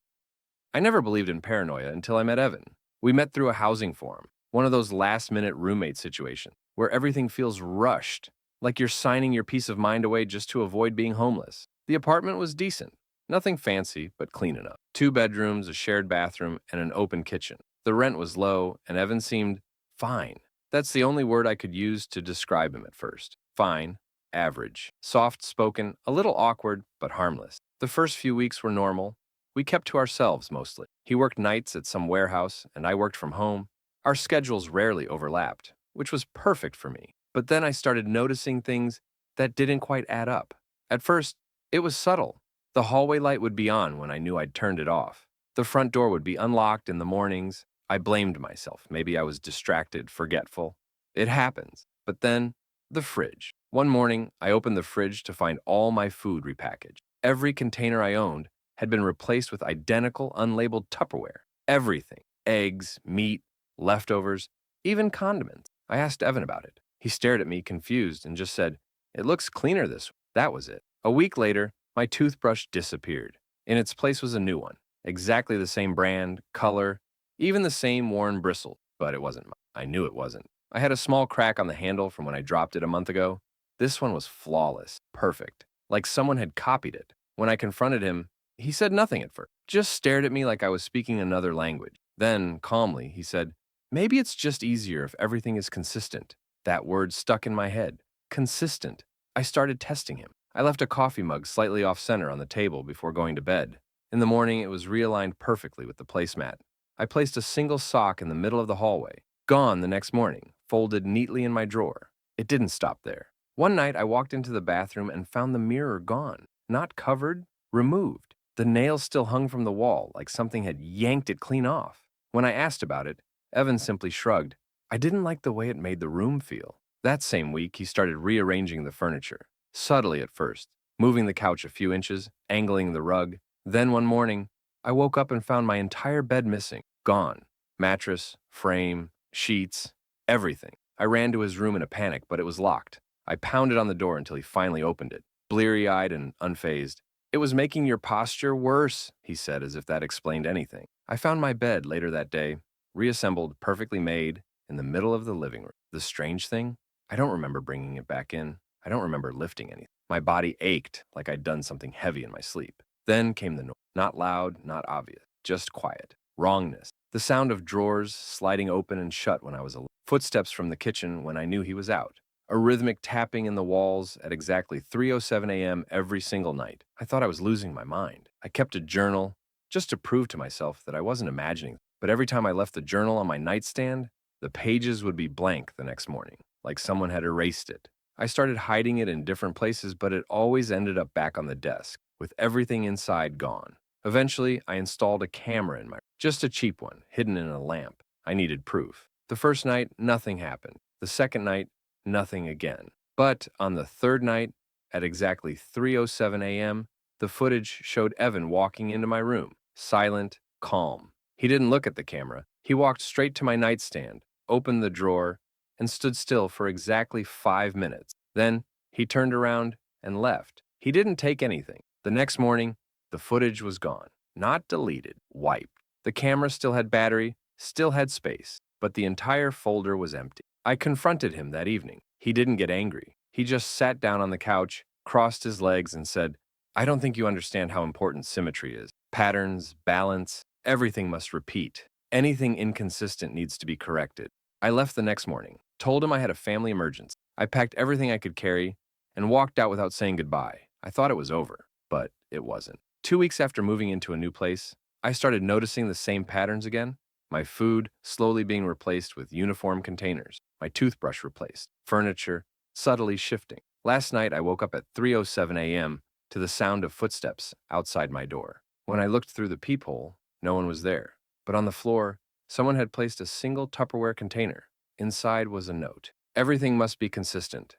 I never believed in paranoia until I met Evan. We met through a housing forum, one of those last-minute roommate situations where everything feels rushed, like you're signing your peace of mind away just to avoid being homeless. The apartment was decent, nothing fancy, but clean enough. 2 bedrooms, a shared bathroom, and an open kitchen. The rent was low, and Evan seemed fine. That's the only word I could use to describe him at first. Fine, average, soft-spoken, a little awkward, but harmless. The first few weeks were normal. We kept to ourselves mostly. He worked nights at some warehouse, and I worked from home. Our schedules rarely overlapped, which was perfect for me. But then I started noticing things that didn't quite add up. At first, it was subtle. The hallway light would be on when I knew I'd turned it off. The front door would be unlocked in the mornings. I blamed myself. Maybe I was distracted, forgetful. It happens. But then, the fridge. One morning, I opened the fridge to find all my food repackaged. Every container I owned had been replaced with identical, unlabeled Tupperware. Everything. Eggs, meat, leftovers, even condiments. I asked Evan about it. He stared at me, confused, and just said, "It looks cleaner this way." That was it. A week later, my toothbrush disappeared. In its place was a new one. Exactly the same brand, color, even the same worn bristles. But it wasn't mine. I knew it wasn't. I had a small crack on the handle from when I dropped it a month ago. This one was flawless, perfect, like someone had copied it. When I confronted him, he said nothing at first, just stared at me like I was speaking another language. Then, calmly, he said, "Maybe it's just easier if everything is consistent." That word stuck in my head. Consistent. I started testing him. I left a coffee mug slightly off-center on the table before going to bed. In the morning, it was realigned perfectly with the placemat. I placed a single sock in the middle of the hallway. Gone the next morning, folded neatly in my drawer. It didn't stop there. One night, I walked into the bathroom and found the mirror gone. Not covered, removed. The nail still hung from the wall, like something had yanked it clean off. When I asked about it, Evan simply shrugged. I didn't like the way it made the room feel. That same week, he started rearranging the furniture, subtly at first, moving the couch a few inches, angling the rug. Then one morning, I woke up and found my entire bed missing, gone. Mattress, frame, sheets, everything. I ran to his room in a panic, but it was locked. I pounded on the door until he finally opened it, bleary-eyed and unfazed. "It was making your posture worse," he said, as if that explained anything. I found my bed later that day, reassembled, perfectly made, in the middle of the living room. The strange thing? I don't remember bringing it back in. I don't remember lifting anything. My body ached like I'd done something heavy in my sleep. Then came the noise. Not loud, not obvious, just quiet. Wrongness. The sound of drawers sliding open and shut when I was alone. Footsteps from the kitchen when I knew he was out. A rhythmic tapping in the walls at exactly 3:07 a.m. every single night. I thought I was losing my mind. I kept a journal just to prove to myself that I wasn't imagining. But every time I left the journal on my nightstand, the pages would be blank the next morning, like someone had erased it. I started hiding it in different places, but it always ended up back on the desk, with everything inside gone. Eventually, I installed a camera in my room, just a cheap one, hidden in a lamp. I needed proof. The first night, nothing happened. The second night, nothing again. But on the third night, at exactly 3:07 a.m., the footage showed Evan walking into my room, silent, calm. He didn't look at the camera. He walked straight to my nightstand, opened the drawer, and stood still for exactly 5 minutes. Then he turned around and left. He didn't take anything. The next morning, the footage was gone. Not deleted, wiped. The camera still had battery, still had space, but the entire folder was empty. I confronted him that evening. He didn't get angry. He just sat down on the couch, crossed his legs, and said, "I don't think you understand how important symmetry is. Patterns, balance, everything must repeat. Anything inconsistent needs to be corrected." I left the next morning, told him I had a family emergency. I packed everything I could carry and walked out without saying goodbye. I thought it was over, but it wasn't. 2 weeks after moving into a new place, I started noticing the same patterns again. My food slowly being replaced with uniform containers, my toothbrush replaced, furniture subtly shifting. Last night, I woke up at 3:07 a.m. to the sound of footsteps outside my door. When I looked through the peephole, no one was there. But on the floor, someone had placed a single Tupperware container. Inside was a note. Everything must be consistent.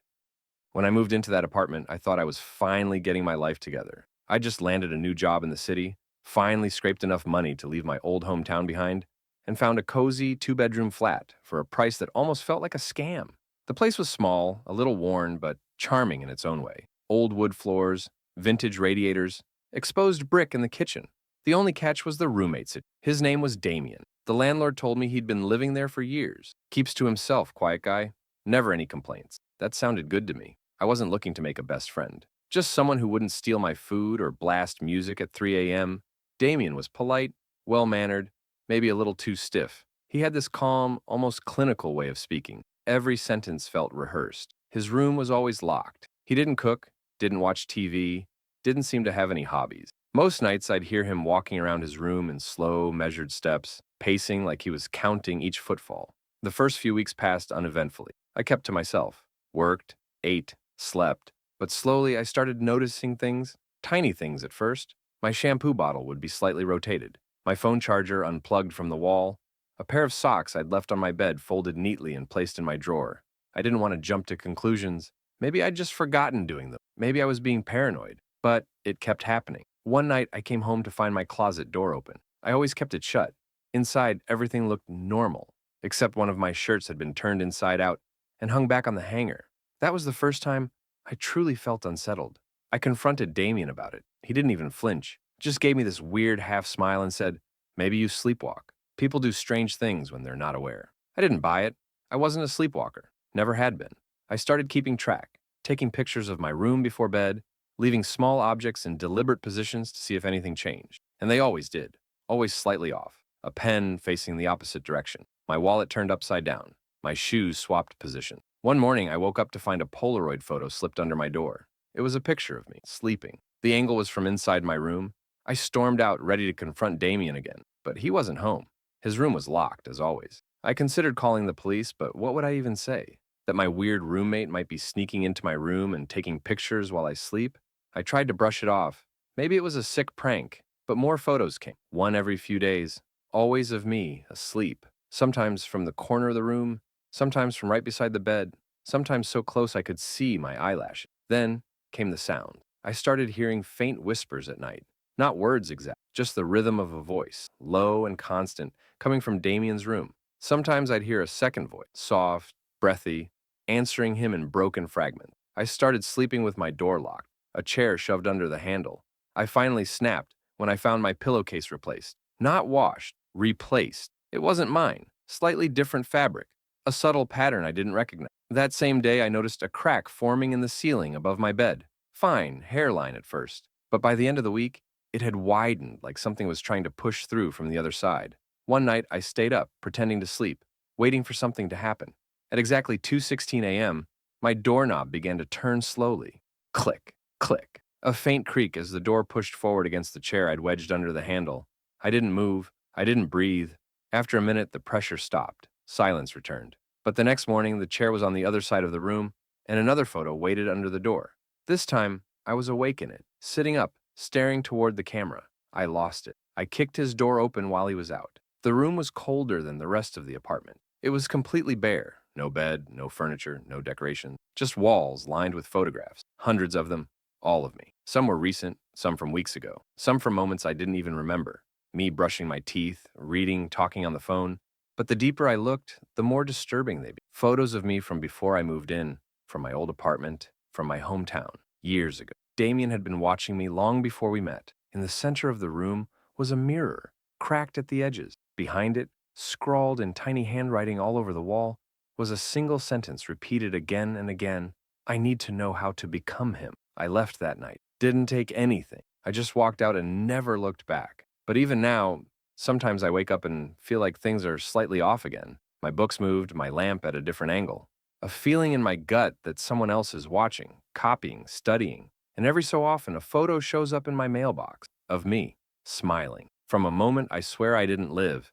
When I moved into that apartment, I thought I was finally getting my life together. I just landed a new job in the city, finally scraped enough money to leave my old hometown behind, and found a cozy two-bedroom flat for a price that almost felt like a scam. The place was small, a little worn, but charming in its own way. Old wood floors, vintage radiators, exposed brick in the kitchen. The only catch was the roommate. His name was Damien. The landlord told me he'd been living there for years. Keeps to himself, quiet guy. Never any complaints. That sounded good to me. I wasn't looking to make a best friend. Just someone who wouldn't steal my food or blast music at 3 a.m. Damien was polite, well-mannered, maybe a little too stiff. He had this calm, almost clinical way of speaking. Every sentence felt rehearsed. His room was always locked. He didn't cook, didn't watch TV, didn't seem to have any hobbies. Most nights I'd hear him walking around his room in slow, measured steps, pacing like he was counting each footfall. The first few weeks passed uneventfully. I kept to myself, worked, ate, slept, but slowly I started noticing things, tiny things at first. My shampoo bottle would be slightly rotated, my phone charger unplugged from the wall, a pair of socks I'd left on my bed folded neatly and placed in my drawer. I didn't want to jump to conclusions. Maybe I'd just forgotten doing them. Maybe I was being paranoid, but it kept happening. One night I came home to find my closet door open. I always kept it shut. Inside, everything looked normal, except one of my shirts had been turned inside out and hung back on the hanger. That was the first time I truly felt unsettled. I confronted Damien about it. He didn't even flinch, just gave me this weird half smile and said, "Maybe you sleepwalk. People do strange things when they're not aware." I didn't buy it. I wasn't a sleepwalker. Never had been. I started keeping track, taking pictures of my room before bed, leaving small objects in deliberate positions to see if anything changed. And they always did, always slightly off. A pen facing the opposite direction. My wallet turned upside down. My shoes swapped position. One morning, I woke up to find a Polaroid photo slipped under my door. It was a picture of me, sleeping. The angle was from inside my room. I stormed out, ready to confront Damien again, but he wasn't home. His room was locked, as always. I considered calling the police, but what would I even say? That my weird roommate might be sneaking into my room and taking pictures while I sleep? I tried to brush it off. Maybe it was a sick prank, but more photos came, one every few days, always of me, asleep, sometimes from the corner of the room, sometimes from right beside the bed, sometimes so close I could see my eyelashes. Then came the sound. I started hearing faint whispers at night, not words exact, just the rhythm of a voice, low and constant, coming from Damien's room. Sometimes I'd hear a second voice, soft, breathy, answering him in broken fragments. I started sleeping with my door locked, a chair shoved under the handle. I finally snapped when I found my pillowcase replaced. Not washed, replaced. It wasn't mine. Slightly different fabric. A subtle pattern I didn't recognize. That same day, I noticed a crack forming in the ceiling above my bed. Fine, hairline at first. But by the end of the week, it had widened like something was trying to push through from the other side. One night, I stayed up, pretending to sleep, waiting for something to happen. At exactly 2:16 a.m., my doorknob began to turn slowly. Click, click. A faint creak as the door pushed forward against the chair I'd wedged under the handle. I didn't move. I didn't breathe. After a minute, the pressure stopped. Silence returned. But the next morning, the chair was on the other side of the room, and another photo waited under the door. This time, I was awake in it, sitting up, staring toward the camera. I lost it. I kicked his door open while he was out. The room was colder than the rest of the apartment. It was completely bare. No bed, no furniture, no decoration. Just walls lined with photographs. Hundreds of them. All of me. Some were recent, some from weeks ago. Some from moments I didn't even remember. Me brushing my teeth, reading, talking on the phone. But the deeper I looked, the more disturbing they became. Photos of me from before I moved in, from my old apartment, from my hometown, years ago. Damien had been watching me long before we met. In the center of the room was a mirror, cracked at the edges. Behind it, scrawled in tiny handwriting all over the wall, was a single sentence repeated again and again. I need to know how to become him. I left that night. Didn't take anything. I just walked out and never looked back. But even now, sometimes I wake up and feel like things are slightly off again. My books moved, my lamp at a different angle. A feeling in my gut that someone else is watching, copying, studying, and every so often a photo shows up in my mailbox of me, smiling. From a moment I swear I didn't live.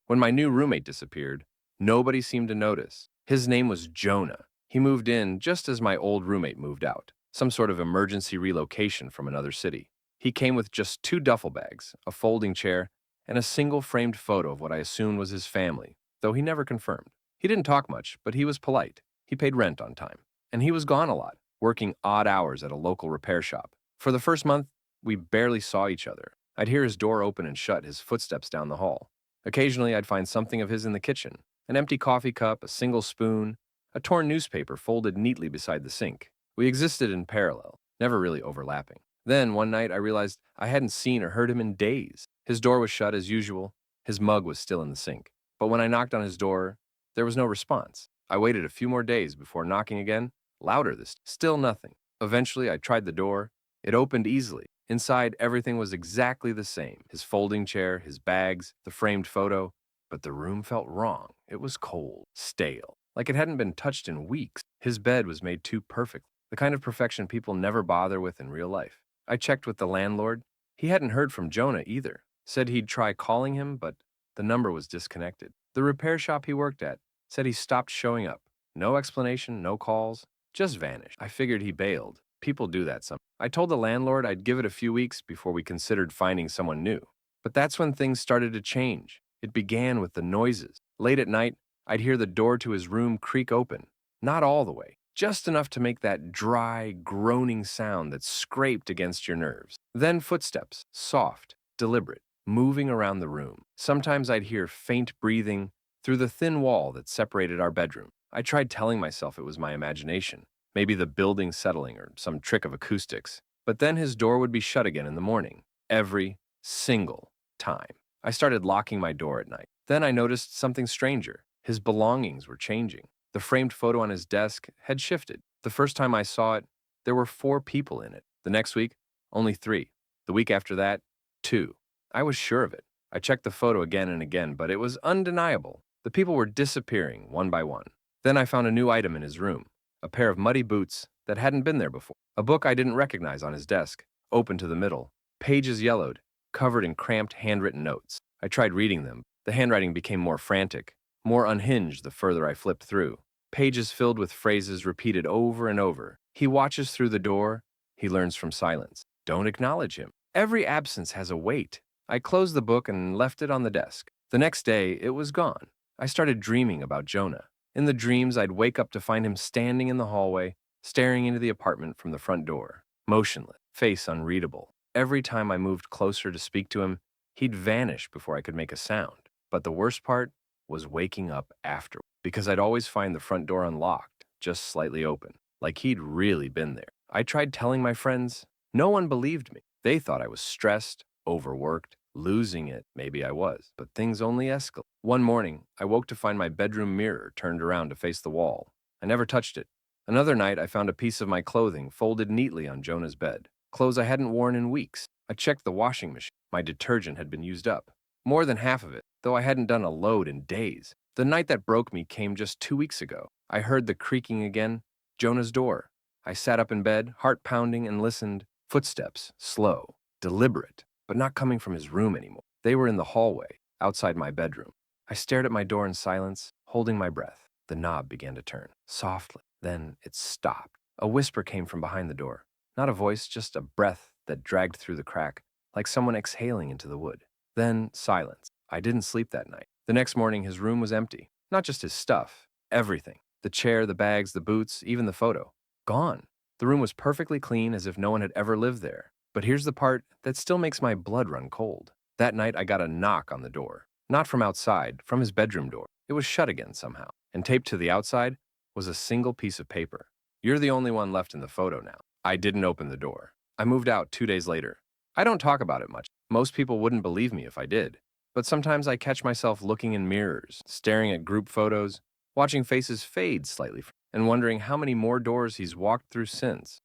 When my new roommate disappeared, nobody seemed to notice. His name was Jonah. He moved in just as my old roommate moved out, some sort of emergency relocation from another city. He came with just 2 duffel bags, a folding chair, and a single framed photo of what I assumed was his family, though he never confirmed. He didn't talk much, but he was polite. He paid rent on time. And he was gone a lot, working odd hours at a local repair shop. For the first month, we barely saw each other. I'd hear his door open and shut, his footsteps down the hall. Occasionally, I'd find something of his in the kitchen, an empty coffee cup, a single spoon, a torn newspaper folded neatly beside the sink. We existed in parallel, never really overlapping. Then, one night, I realized I hadn't seen or heard him in days. His door was shut as usual. His mug was still in the sink. But when I knocked on his door, there was no response. I waited a few more days before knocking again, louder this time. Still nothing. Eventually, I tried the door. It opened easily. Inside, everything was exactly the same. His folding chair, his bags, the framed photo. But the room felt wrong. It was cold, stale, like it hadn't been touched in weeks. His bed was made too perfect, the kind of perfection people never bother with in real life. I checked with the landlord. He hadn't heard from Jonah either. Said he'd try calling him, but the number was disconnected. The repair shop he worked at said he stopped showing up. No explanation, no calls, just vanished. I figured he bailed. People do that some. I told the landlord I'd give it a few weeks before we considered finding someone new. But that's when things started to change. It began with the noises. Late at night, I'd hear the door to his room creak open. Not all the way, just enough to make that dry, groaning sound that scraped against your nerves. Then footsteps, soft, deliberate, moving around the room. Sometimes I'd hear faint breathing through the thin wall that separated our bedroom. I tried telling myself it was my imagination, maybe the building settling or some trick of acoustics. But then his door would be shut again in the morning, every single time. I started locking my door at night. Then I noticed something stranger. His belongings were changing. The framed photo on his desk had shifted. The first time I saw it, there were 4 people in it. The next week, only 3. The week after that, 2. I was sure of it. I checked the photo again and again, but it was undeniable. The people were disappearing one by one. Then I found a new item in his room, a pair of muddy boots that hadn't been there before. A book I didn't recognize on his desk, open to the middle, pages yellowed, covered in cramped handwritten notes. I tried reading them. The handwriting became more frantic, more unhinged the further I flipped through. Pages filled with phrases repeated over and over. He watches through the door. He learns from silence. Don't acknowledge him. Every absence has a weight. I closed the book and left it on the desk. The next day, it was gone. I started dreaming about Jonah. In the dreams, I'd wake up to find him standing in the hallway, staring into the apartment from the front door, motionless, face unreadable. Every time I moved closer to speak to him, he'd vanish before I could make a sound. But the worst part was waking up after, because I'd always find the front door unlocked, just slightly open, like he'd really been there. I tried telling my friends. No one believed me. They thought I was stressed, overworked, losing it. Maybe I was, but things only escalated. One morning, I woke to find my bedroom mirror turned around to face the wall. I never touched it. Another night, I found a piece of my clothing folded neatly on Jonah's bed. Clothes I hadn't worn in weeks. I checked the washing machine. My detergent had been used up. More than half of it, though I hadn't done a load in days. The night that broke me came just 2 weeks ago. I heard the creaking again. Jonah's door. I sat up in bed, heart pounding, and listened. Footsteps, slow, deliberate, but not coming from his room anymore. They were in the hallway, outside my bedroom. I stared at my door in silence, holding my breath. The knob began to turn, softly. Then it stopped. A whisper came from behind the door. Not a voice, just a breath that dragged through the crack, like someone exhaling into the wood. Then silence. I didn't sleep that night. The next morning, his room was empty. Not just his stuff, everything. The chair, the bags, the boots, even the photo. Gone. The room was perfectly clean, as if no one had ever lived there. But here's the part that still makes my blood run cold. That night, I got a knock on the door. Not from outside, from his bedroom door. It was shut again somehow. And taped to the outside was a single piece of paper. You're the only one left in the photo now. I didn't open the door. I moved out 2 days later. I don't talk about it much. Most people wouldn't believe me if I did. But sometimes I catch myself looking in mirrors, staring at group photos, watching faces fade slightly, and wondering how many more doors he's walked through since.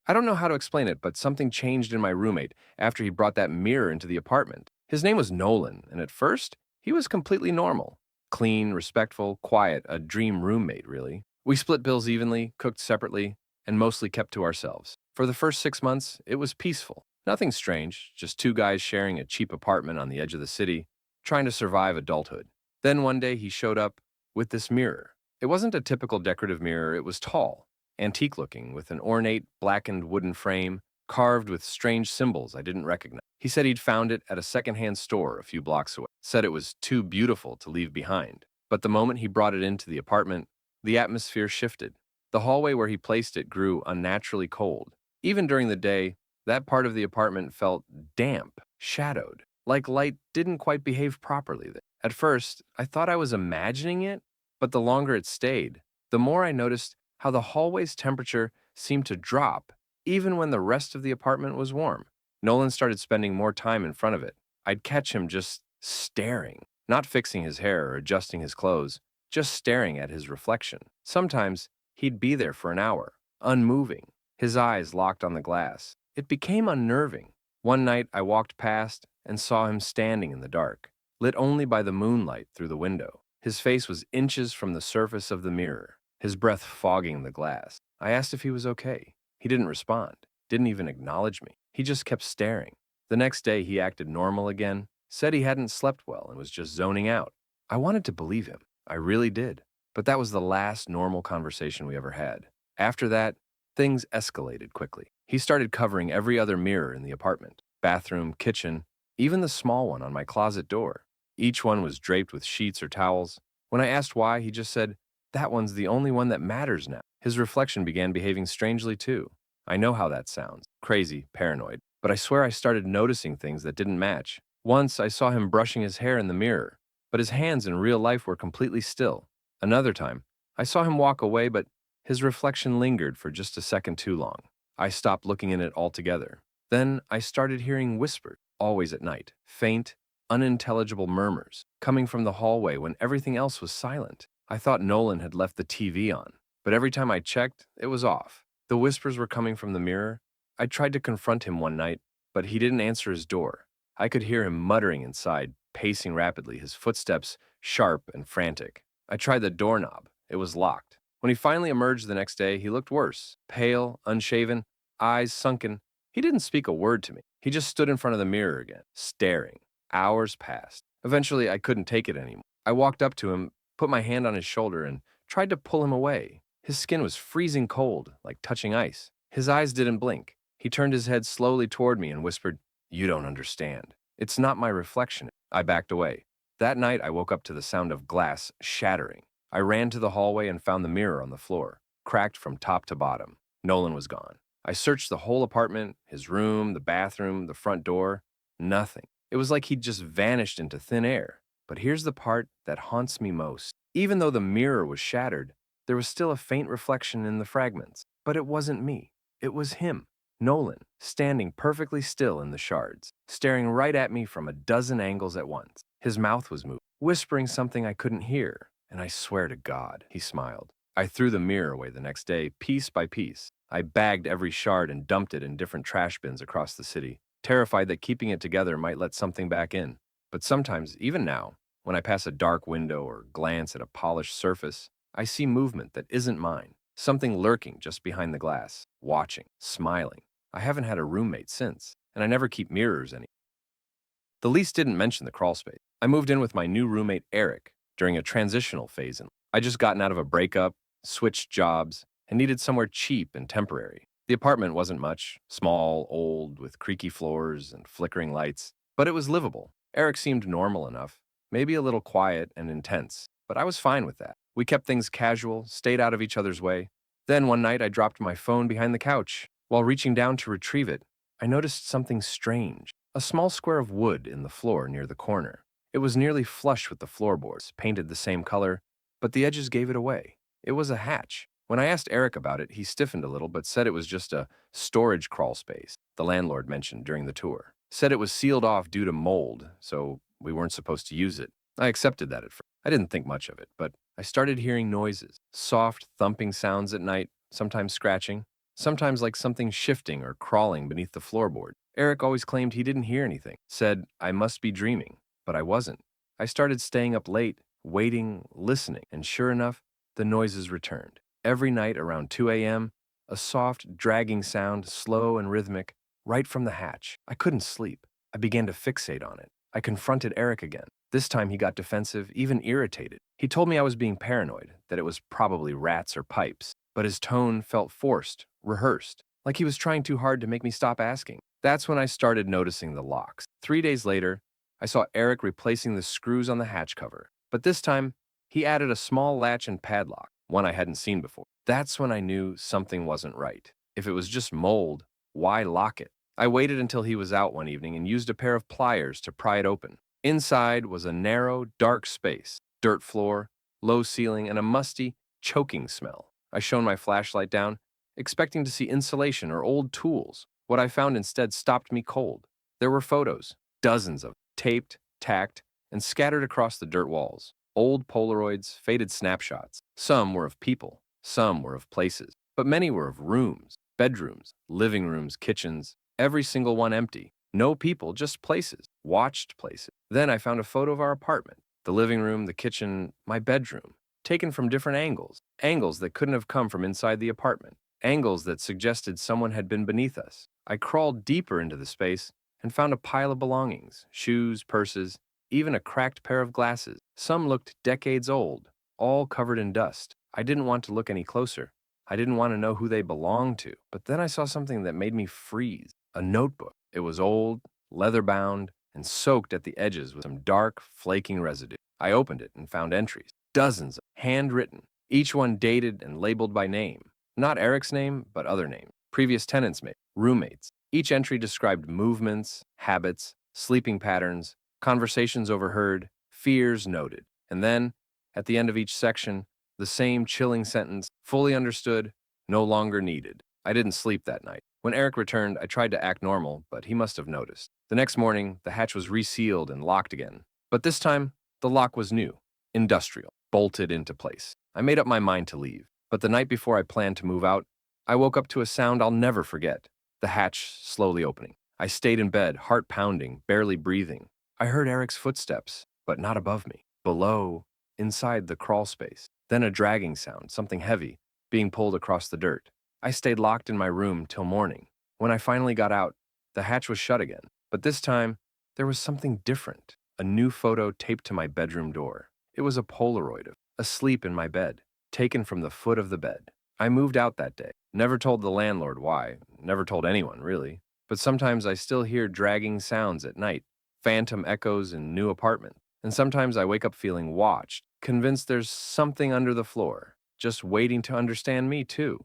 I don't know how to explain it, but something changed in my roommate after he brought that mirror into the apartment. His name was Nolan, and at first, he was completely normal. Clean, respectful, quiet, a dream roommate, really. We split bills evenly, cooked separately, and mostly kept to ourselves. For the first 6 months, it was peaceful. Nothing strange, just two guys sharing a cheap apartment on the edge of the city, trying to survive adulthood. Then one day he showed up with this mirror. It wasn't a typical decorative mirror, it was tall, antique looking, with an ornate, blackened wooden frame carved with strange symbols I didn't recognize. He said he'd found it at a secondhand store a few blocks away, said it was too beautiful to leave behind. But the moment he brought it into the apartment, the atmosphere shifted. The hallway where he placed it grew unnaturally cold. Even during the day, that part of the apartment felt damp, shadowed, like light didn't quite behave properly there. At first, I thought I was imagining it, but the longer it stayed, the more I noticed how the hallway's temperature seemed to drop, even when the rest of the apartment was warm. Nolan started spending more time in front of it. I'd catch him just staring, not fixing his hair or adjusting his clothes, just staring at his reflection. Sometimes he'd be there for an hour, unmoving, his eyes locked on the glass. It became unnerving. One night I walked past and saw him standing in the dark, lit only by the moonlight through the window. His face was inches from the surface of the mirror, his breath fogging the glass. I asked if he was okay. He didn't respond, didn't even acknowledge me. He just kept staring. The next day he acted normal again, said he hadn't slept well and was just zoning out. I wanted to believe him. I really did. But that was the last normal conversation we ever had. After that, things escalated quickly. He started covering every other mirror in the apartment, bathroom, kitchen, even the small one on my closet door. Each one was draped with sheets or towels. When I asked why, he just said, "That one's the only one that matters now." His reflection began behaving strangely too. I know how that sounds. Crazy, paranoid. But I swear I started noticing things that didn't match. Once I saw him brushing his hair in the mirror, but his hands in real life were completely still. Another time, I saw him walk away, but his reflection lingered for just a second too long. I stopped looking in it altogether. Then I started hearing whispers, always at night, faint, unintelligible murmurs, coming from the hallway when everything else was silent. I thought Nolan had left the TV on, but every time I checked, it was off. The whispers were coming from the mirror. I tried to confront him one night, but he didn't answer his door. I could hear him muttering inside, pacing rapidly, his footsteps sharp and frantic. I tried the doorknob. It was locked. When he finally emerged the next day, he looked worse, pale, unshaven, eyes sunken. He didn't speak a word to me. He just stood in front of the mirror again, staring. Hours passed. Eventually, I couldn't take it anymore. I walked up to him, put my hand on his shoulder, and tried to pull him away. His skin was freezing cold, like touching ice. His eyes didn't blink. He turned his head slowly toward me and whispered, "You don't understand. It's not my reflection." I backed away. That night, I woke up to the sound of glass shattering. I ran to the hallway and found the mirror on the floor, cracked from top to bottom. Nolan was gone. I searched the whole apartment, his room, the bathroom, the front door. Nothing. It was like he'd just vanished into thin air. But here's the part that haunts me most. Even though the mirror was shattered, there was still a faint reflection in the fragments. But it wasn't me. It was him, Nolan, standing perfectly still in the shards, staring right at me from a dozen angles at once. His mouth was moving, whispering something I couldn't hear. And I swear to God, he smiled. I threw the mirror away the next day, piece by piece. I bagged every shard and dumped it in different trash bins across the city, terrified that keeping it together might let something back in. But sometimes, even now, when I pass a dark window or glance at a polished surface, I see movement that isn't mine, something lurking just behind the glass, watching, smiling. I haven't had a roommate since, and I never keep mirrors anymore. The lease didn't mention the crawl space. I moved in with my new roommate, Eric, during a transitional phase. I just gotten out of a breakup, switched jobs, and needed somewhere cheap and temporary. The apartment wasn't much, small, old, with creaky floors and flickering lights, but it was livable. Eric seemed normal enough, maybe a little quiet and intense, but I was fine with that. We kept things casual, stayed out of each other's way. Then one night I dropped my phone behind the couch. While reaching down to retrieve it, I noticed something strange. A small square of wood in the floor near the corner. It was nearly flush with the floorboards, painted the same color, but the edges gave it away. It was a hatch. When I asked Eric about it, he stiffened a little but said it was just a storage crawl space the landlord mentioned during the tour. Said it was sealed off due to mold, so we weren't supposed to use it. I accepted that at first. I didn't think much of it, but I started hearing noises, soft, thumping sounds at night, sometimes scratching, sometimes like something shifting or crawling beneath the floorboard. Eric always claimed he didn't hear anything, said I must be dreaming, but I wasn't. I started staying up late, waiting, listening, and sure enough, the noises returned. Every night around 2 a.m., a soft, dragging sound, slow and rhythmic, right from the hatch. I couldn't sleep. I began to fixate on it. I confronted Eric again. This time he got defensive, even irritated. He told me I was being paranoid, that it was probably rats or pipes, but his tone felt forced, rehearsed, like he was trying too hard to make me stop asking. That's when I started noticing the locks. 3 days later, I saw Eric replacing the screws on the hatch cover, but this time he added a small latch and padlock, one I hadn't seen before. That's when I knew something wasn't right. If it was just mold, why lock it? I waited until he was out one evening and used a pair of pliers to pry it open. Inside was a narrow, dark space, dirt floor, low ceiling, and a musty, choking smell. I shone my flashlight down, expecting to see insulation or old tools. What I found instead stopped me cold. There were photos, dozens of them, taped, tacked, and scattered across the dirt walls. Old Polaroids, faded snapshots. Some were of people, some were of places, but many were of rooms, bedrooms, living rooms, kitchens, every single one empty. No people, just places, watched places. Then I found a photo of our apartment, the living room, the kitchen, my bedroom, taken from different angles, angles that couldn't have come from inside the apartment, angles that suggested someone had been beneath us. I crawled deeper into the space and found a pile of belongings, shoes, purses, even a cracked pair of glasses. Some looked decades old, all covered in dust. I didn't want to look any closer. I didn't want to know who they belonged to. But then I saw something that made me freeze. A notebook. It was old, leather-bound, and soaked at the edges with some dark, flaking residue. I opened it and found entries. Dozens, handwritten, each one dated and labeled by name. Not Eric's name, but other names. Previous tenants' maybe, roommates. Each entry described movements, habits, sleeping patterns, conversations overheard, fears noted. And then, at the end of each section, the same chilling sentence, fully understood, no longer needed. I didn't sleep that night. When Eric returned, I tried to act normal, but he must have noticed. The next morning, the hatch was resealed and locked again. But this time, the lock was new, industrial, bolted into place. I made up my mind to leave. But the night before I planned to move out, I woke up to a sound I'll never forget. The hatch slowly opening. I stayed in bed, heart pounding, barely breathing. I heard Eric's footsteps, but not above me. Below, inside the crawl space. Then a dragging sound, something heavy, being pulled across the dirt. I stayed locked in my room till morning. When I finally got out, the hatch was shut again. But this time, there was something different. A new photo taped to my bedroom door. It was a Polaroid of asleep in my bed, taken from the foot of the bed. I moved out that day. Never told the landlord why. Never told anyone, really. But sometimes I still hear dragging sounds at night, phantom echoes in new apartments. And sometimes I wake up feeling watched, convinced there's something under the floor, just waiting to understand me too.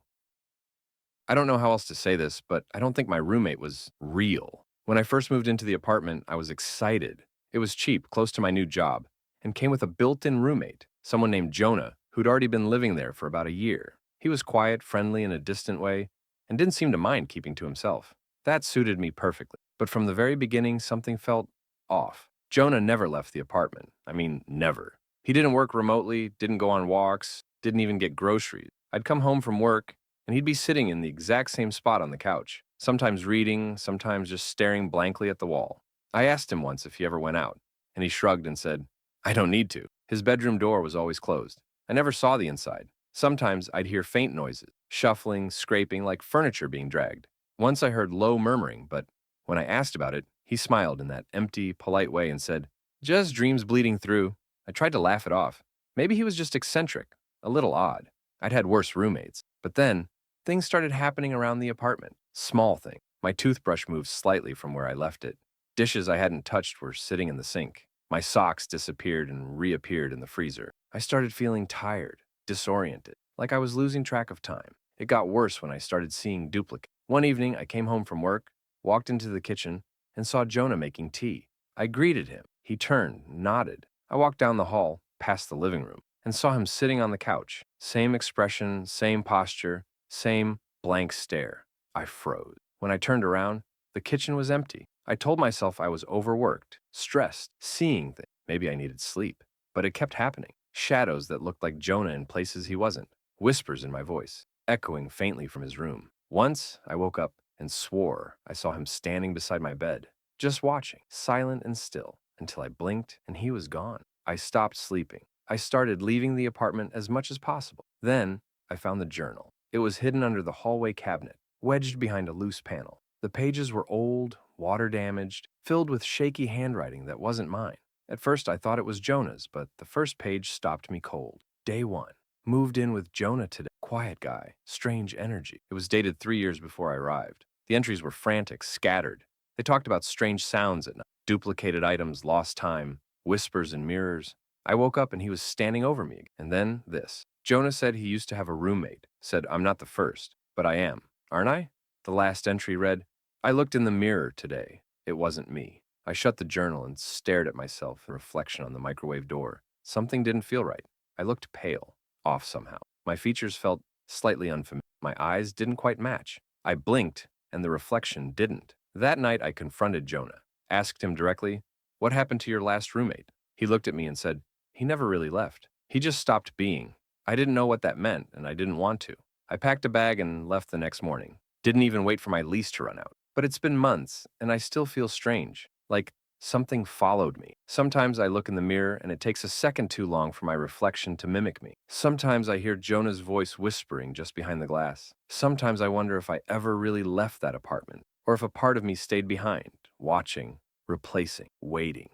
I don't know how else to say this, but I don't think my roommate was real. When I first moved into the apartment, I was excited. It was cheap, close to my new job, and came with a built-in roommate, someone named Jonah, who'd already been living there for about a year. He was quiet, friendly in a distant way, and didn't seem to mind keeping to himself. That suited me perfectly. But from the very beginning, something felt off. Jonah never left the apartment. I mean, never. He didn't work remotely, didn't go on walks, didn't even get groceries. I'd come home from work, and he'd be sitting in the exact same spot on the couch, sometimes reading, sometimes just staring blankly at the wall. I asked him once if he ever went out, and he shrugged and said, "I don't need to." His bedroom door was always closed. I never saw the inside. Sometimes I'd hear faint noises, shuffling, scraping, like furniture being dragged. Once I heard low murmuring, but when I asked about it, he smiled in that empty, polite way and said, "Just dreams bleeding through." I tried to laugh it off. Maybe he was just eccentric, a little odd. I'd had worse roommates. But then, things started happening around the apartment. Small things. My toothbrush moved slightly from where I left it. Dishes I hadn't touched were sitting in the sink. My socks disappeared and reappeared in the freezer. I started feeling tired, disoriented, like I was losing track of time. It got worse when I started seeing duplicates. One evening, I came home from work, walked into the kitchen, and saw Jonah making tea. I greeted him. He turned, nodded. I walked down the hall, past the living room, and saw him sitting on the couch. Same expression, same posture, same blank stare. I froze. When I turned around, the kitchen was empty. I told myself I was overworked, stressed, seeing things. Maybe I needed sleep. But it kept happening. Shadows that looked like Jonah in places he wasn't. Whispers in my voice, echoing faintly from his room. Once, I woke up and swore I saw him standing beside my bed, just watching, silent and still, until I blinked and he was gone. I stopped sleeping. I started leaving the apartment as much as possible. Then, I found the journal. It was hidden under the hallway cabinet, wedged behind a loose panel. The pages were old, water damaged, filled with shaky handwriting that wasn't mine. At first, I thought it was Jonah's, but the first page stopped me cold. Day 1. Moved in with Jonah today. Quiet guy, strange energy. It was dated 3 years before I arrived. The entries were frantic, scattered. They talked about strange sounds at night, duplicated items, lost time, whispers in mirrors. I woke up and he was standing over me. And then this. Jonah said he used to have a roommate. Said, I'm not the first, but I am. Aren't I? The last entry read, I looked in the mirror today. It wasn't me. I shut the journal and stared at myself in reflection on the microwave door. Something didn't feel right. I looked pale, off somehow. My features felt slightly unfamiliar. My eyes didn't quite match. I blinked, and the reflection didn't. That night, I confronted Jonah, asked him directly, what happened to your last roommate? He looked at me and said, he never really left. He just stopped being. I didn't know what that meant, and I didn't want to. I packed a bag and left the next morning. Didn't even wait for my lease to run out. But it's been months, and I still feel strange. Like something followed me. Sometimes I look in the mirror, and it takes a second too long for my reflection to mimic me. Sometimes I hear Jonah's voice whispering just behind the glass. Sometimes I wonder if I ever really left that apartment, or if a part of me stayed behind, watching, replacing, waiting.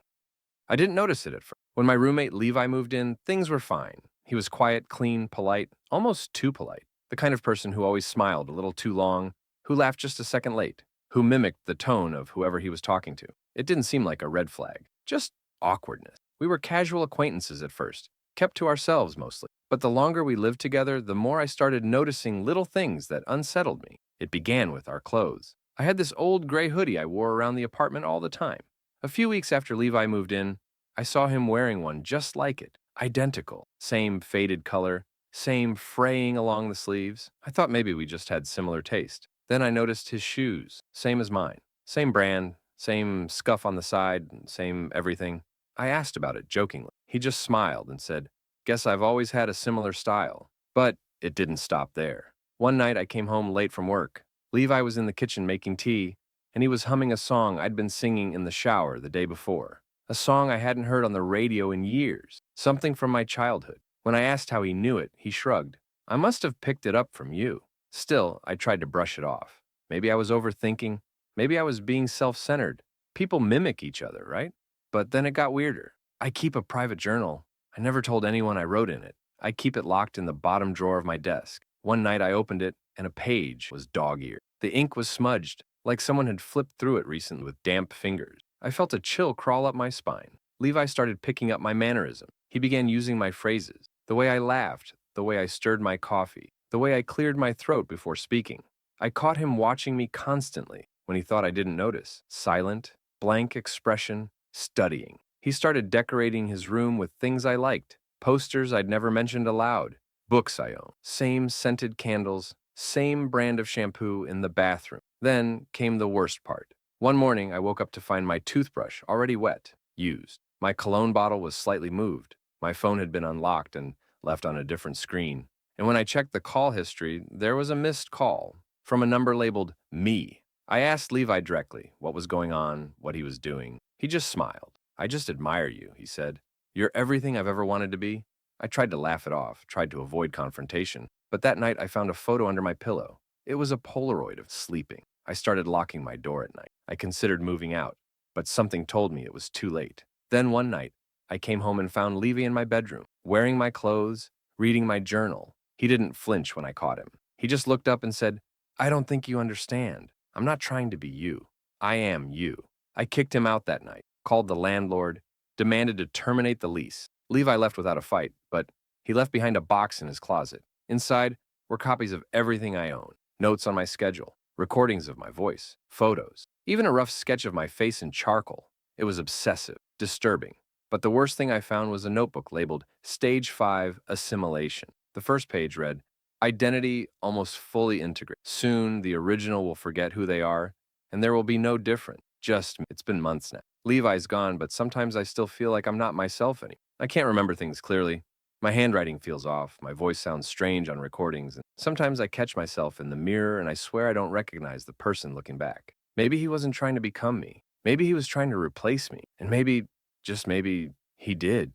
I didn't notice it at first. When my roommate Levi moved in, things were fine. He was quiet, clean, polite, almost too polite. The kind of person who always smiled a little too long, who laughed just a second late, who mimicked the tone of whoever he was talking to. It didn't seem like a red flag, just awkwardness. We were casual acquaintances at first, kept to ourselves mostly. But the longer we lived together, the more I started noticing little things that unsettled me. It began with our clothes. I had this old gray hoodie I wore around the apartment all the time. A few weeks after Levi moved in, I saw him wearing one just like it, identical, same faded color, same fraying along the sleeves. I thought maybe we just had similar taste. Then I noticed his shoes, same as mine, same brand, same scuff on the side, same everything. I asked about it jokingly. He just smiled and said, guess I've always had a similar style. But it didn't stop there. One night I came home late from work. Levi was in the kitchen making tea, and he was humming a song I'd been singing in the shower the day before. A song I hadn't heard on the radio in years, something from my childhood. When I asked how he knew it, he shrugged. I must have picked it up from you. Still, I tried to brush it off. Maybe I was overthinking. Maybe I was being self-centered. People mimic each other, right? But then it got weirder. I keep a private journal. I never told anyone I wrote in it. I keep it locked in the bottom drawer of my desk. One night I opened it, and a page was dog-eared. The ink was smudged, like someone had flipped through it recently with damp fingers. I felt a chill crawl up my spine. Levi started picking up my mannerism. He began using my phrases, the way I laughed, the way I stirred my coffee, the way I cleared my throat before speaking. I caught him watching me constantly when he thought I didn't notice. Silent, blank expression, studying. He started decorating his room with things I liked, posters I'd never mentioned aloud, books I own, same scented candles, same brand of shampoo in the bathroom. Then came the worst part. One morning, I woke up to find my toothbrush already wet, used. My cologne bottle was slightly moved. My phone had been unlocked and left on a different screen. And when I checked the call history, there was a missed call from a number labeled me. I asked Levi directly what was going on, what he was doing. He just smiled. I just admire you, he said. You're everything I've ever wanted to be. I tried to laugh it off, tried to avoid confrontation. But that night, I found a photo under my pillow. It was a Polaroid of sleeping. I started locking my door at night. I considered moving out, but something told me it was too late. Then one night, I came home and found Levi in my bedroom, wearing my clothes, reading my journal. He didn't flinch when I caught him. He just looked up and said, I don't think you understand. I'm not trying to be you. I am you. I kicked him out that night, called the landlord, demanded to terminate the lease. Levi left without a fight, but he left behind a box in his closet. Inside were copies of everything I own, notes on my schedule, recordings of my voice, photos, even a rough sketch of my face in charcoal. It was obsessive, disturbing. But the worst thing I found was a notebook labeled Stage 5 Assimilation. The first page read, Identity almost fully integrated. Soon, the original will forget who they are, and there will be no difference. Just me. It's been months now. Levi's gone, but sometimes I still feel like I'm not myself anymore. I can't remember things clearly. My handwriting feels off, my voice sounds strange on recordings, and sometimes I catch myself in the mirror and I swear I don't recognize the person looking back. Maybe he wasn't trying to become me. Maybe he was trying to replace me. And maybe, just maybe, he did.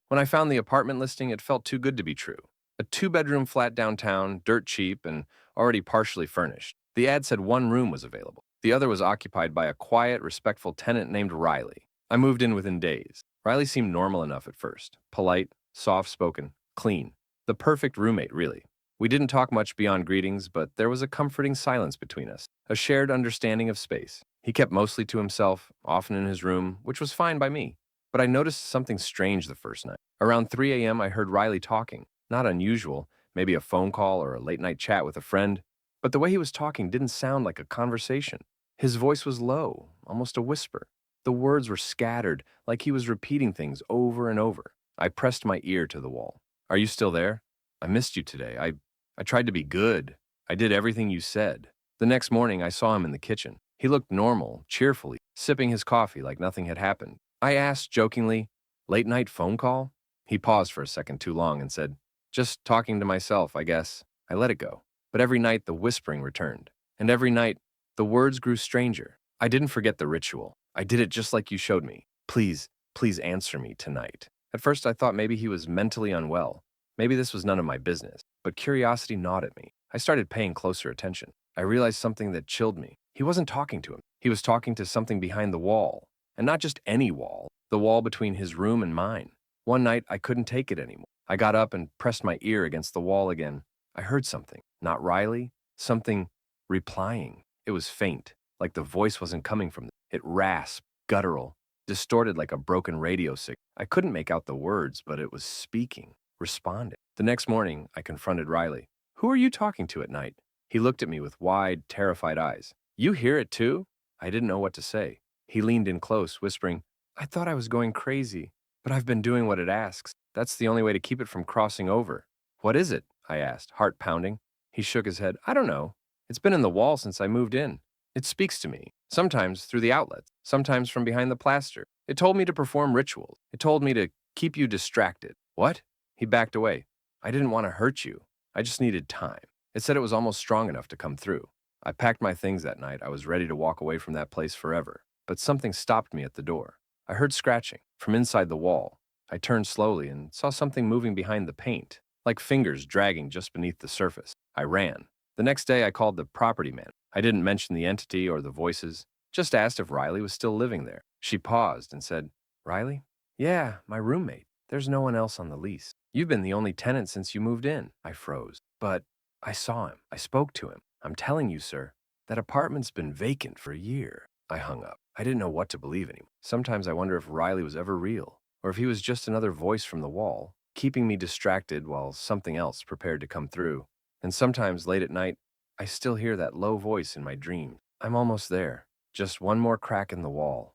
When I found the apartment listing, it felt too good to be true. A two-bedroom flat downtown, dirt cheap, and already partially furnished. The ad said one room was available. The other was occupied by a quiet, respectful tenant named Riley. I moved in within days. Riley seemed normal enough at first. Polite, soft-spoken, clean. The perfect roommate, really. We didn't talk much beyond greetings, but there was a comforting silence between us, a shared understanding of space. He kept mostly to himself, often in his room, which was fine by me. But I noticed something strange the first night. Around 3 a.m., I heard Riley talking. Not unusual, maybe a phone call or a late-night chat with a friend. But the way he was talking didn't sound like a conversation. His voice was low, almost a whisper. The words were scattered, like he was repeating things over and over. I pressed my ear to the wall. "Are you still there? I missed you today. I tried to be good. I did everything you said." The next morning, I saw him in the kitchen. He looked normal, cheerfully, sipping his coffee like nothing had happened. I asked jokingly, "Late night phone call?" He paused for a second too long and said, "Just talking to myself, I guess." I let it go. But every night the whispering returned. And every night the words grew stranger. I didn't forget the ritual. I did it just like you showed me. "Please, please answer me tonight." At first I thought maybe he was mentally unwell. Maybe this was none of my business. But curiosity gnawed at me. I started paying closer attention. I realized something that chilled me. He wasn't talking to him. He was talking to something behind the wall. And not just any wall, the wall between his room and mine. One night, I couldn't take it anymore. I got up and pressed my ear against the wall again. I heard something. Not Riley. Something replying. It was faint, like the voice wasn't coming from them. It rasped, guttural, distorted like a broken radio signal. I couldn't make out the words, but it was speaking, responding. The next morning, I confronted Riley. "Who are you talking to at night?" He looked at me with wide, terrified eyes. "You hear it too?" I didn't know what to say. He leaned in close, whispering, "I thought I was going crazy, but I've been doing what it asks. That's the only way to keep it from crossing over." "What is it?" I asked, heart pounding. He shook his head. "I don't know. It's been in the wall since I moved in. It speaks to me, sometimes through the outlets, sometimes from behind the plaster. It told me to perform rituals. It told me to keep you distracted." "What?" He backed away. "I didn't want to hurt you. I just needed time." It said it was almost strong enough to come through. I packed my things that night. I was ready to walk away from that place forever. But something stopped me at the door. I heard scratching from inside the wall. I turned slowly and saw something moving behind the paint, like fingers dragging just beneath the surface. I ran. The next day, I called the property man. I didn't mention the entity or the voices, just asked if Riley was still living there. She paused and said, "Riley?" "Yeah, my roommate. There's no one else on the lease. You've been the only tenant since you moved in." I froze. "But I saw him. I spoke to him. I'm telling you, sir, that apartment's been vacant for a year." I hung up. I didn't know what to believe anymore. Sometimes I wonder if Riley was ever real, or if he was just another voice from the wall, keeping me distracted while something else prepared to come through. And sometimes, late at night, I still hear that low voice in my dreams. I'm almost there. Just one more crack in the wall.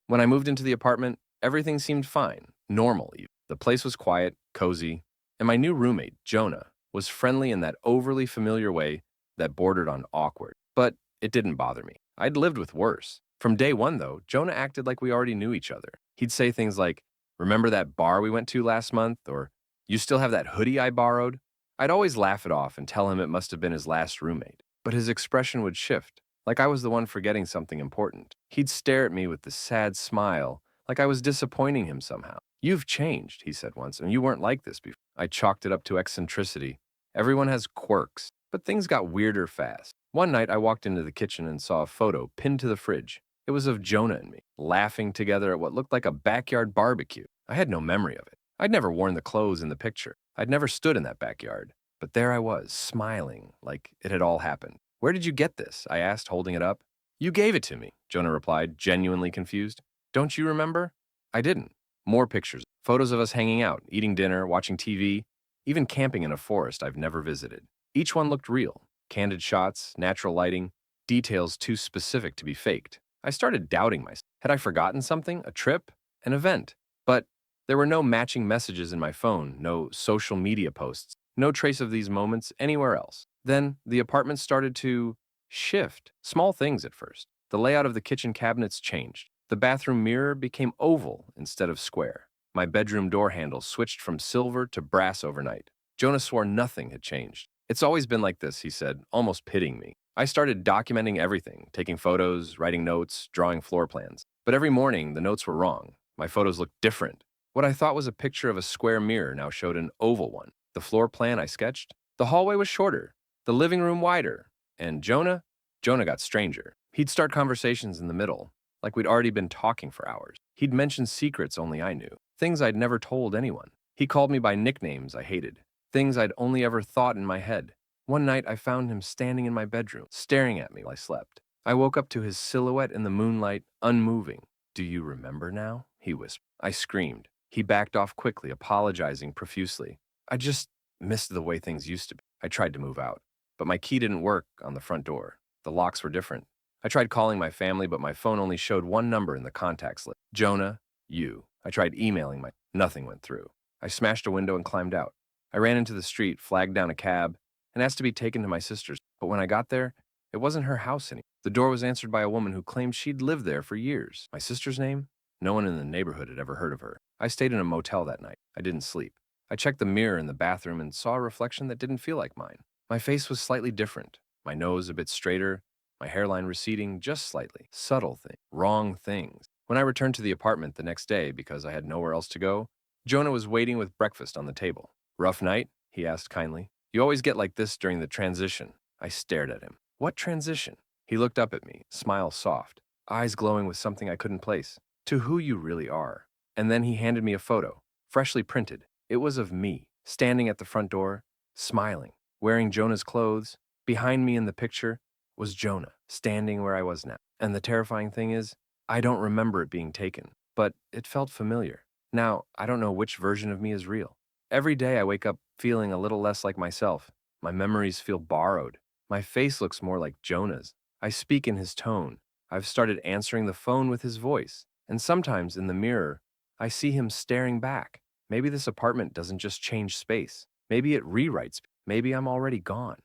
When I moved into the apartment, everything seemed fine, normal even. The place was quiet, cozy, and my new roommate, Jonah, was friendly in that overly familiar way that bordered on awkward. But it didn't bother me. I'd lived with worse. From day one, though, Jonah acted like we already knew each other. He'd say things like, "Remember that bar we went to last month?" Or, "You still have that hoodie I borrowed?" I'd always laugh it off and tell him it must have been his last roommate. But his expression would shift, like I was the one forgetting something important. He'd stare at me with the sad smile, like I was disappointing him somehow. "You've changed," he said once, "and you weren't like this before." I chalked it up to eccentricity. Everyone has quirks, but things got weirder fast. One night, I walked into the kitchen and saw a photo pinned to the fridge. It was of Jonah and me, laughing together at what looked like a backyard barbecue. I had no memory of it. I'd never worn the clothes in the picture. I'd never stood in that backyard. But there I was, smiling, like it had all happened. "Where did you get this?" I asked, holding it up. "You gave it to me," Jonah replied, genuinely confused. "Don't you remember?" I didn't. More pictures. Photos of us hanging out, eating dinner, watching TV, even camping in a forest I've never visited. Each one looked real. Candid shots, natural lighting, details too specific to be faked. I started doubting myself. Had I forgotten something? A trip? An event? But there were no matching messages in my phone, no social media posts, no trace of these moments anywhere else. Then the apartment started to shift. Small things at first. The layout of the kitchen cabinets changed. The bathroom mirror became oval instead of square. My bedroom door handle switched from silver to brass overnight. Jonah swore nothing had changed. "It's always been like this," he said, almost pitying me. I started documenting everything, taking photos, writing notes, drawing floor plans. But every morning, the notes were wrong. My photos looked different. What I thought was a picture of a square mirror now showed an oval one. The floor plan I sketched? The hallway was shorter, the living room wider, and Jonah got stranger. He'd start conversations in the middle, like we'd already been talking for hours. He'd mention secrets only I knew, things I'd never told anyone. He called me by nicknames I hated, things I'd only ever thought in my head. One night I found him standing in my bedroom, staring at me while I slept. I woke up to his silhouette in the moonlight, unmoving. "Do you remember now?" he whispered. I screamed. He backed off quickly, apologizing profusely. I just missed the way things used to be. I tried to move out, but my key didn't work on the front door. The locks were different. I tried calling my family, but my phone only showed one number in the contacts list. Jonah, you. I tried emailing nothing went through. I smashed a window and climbed out. I ran into the street, flagged down a cab, and asked to be taken to my sister's. But when I got there, it wasn't her house anymore. The door was answered by a woman who claimed she'd lived there for years. My sister's name? No one in the neighborhood had ever heard of her. I stayed in a motel that night. I didn't sleep. I checked the mirror in the bathroom and saw a reflection that didn't feel like mine. My face was slightly different, my nose a bit straighter, my hairline receding just slightly. Subtle things, wrong things. When I returned to the apartment the next day because I had nowhere else to go, Jonah was waiting with breakfast on the table. "Rough night?" he asked kindly. "You always get like this during the transition." I stared at him. "What transition?" He looked up at me, smile soft, eyes glowing with something I couldn't place. "To who you really are." And then he handed me a photo, freshly printed. It was of me, standing at the front door, smiling, wearing Jonah's clothes. Behind me in the picture was Jonah, standing where I was now. And the terrifying thing is, I don't remember it being taken, but it felt familiar. Now, I don't know which version of me is real. Every day I wake up feeling a little less like myself. My memories feel borrowed. My face looks more like Jonah's. I speak in his tone. I've started answering the phone with his voice. And sometimes in the mirror, I see him staring back. Maybe this apartment doesn't just change space. Maybe it rewrites. Maybe I'm already gone.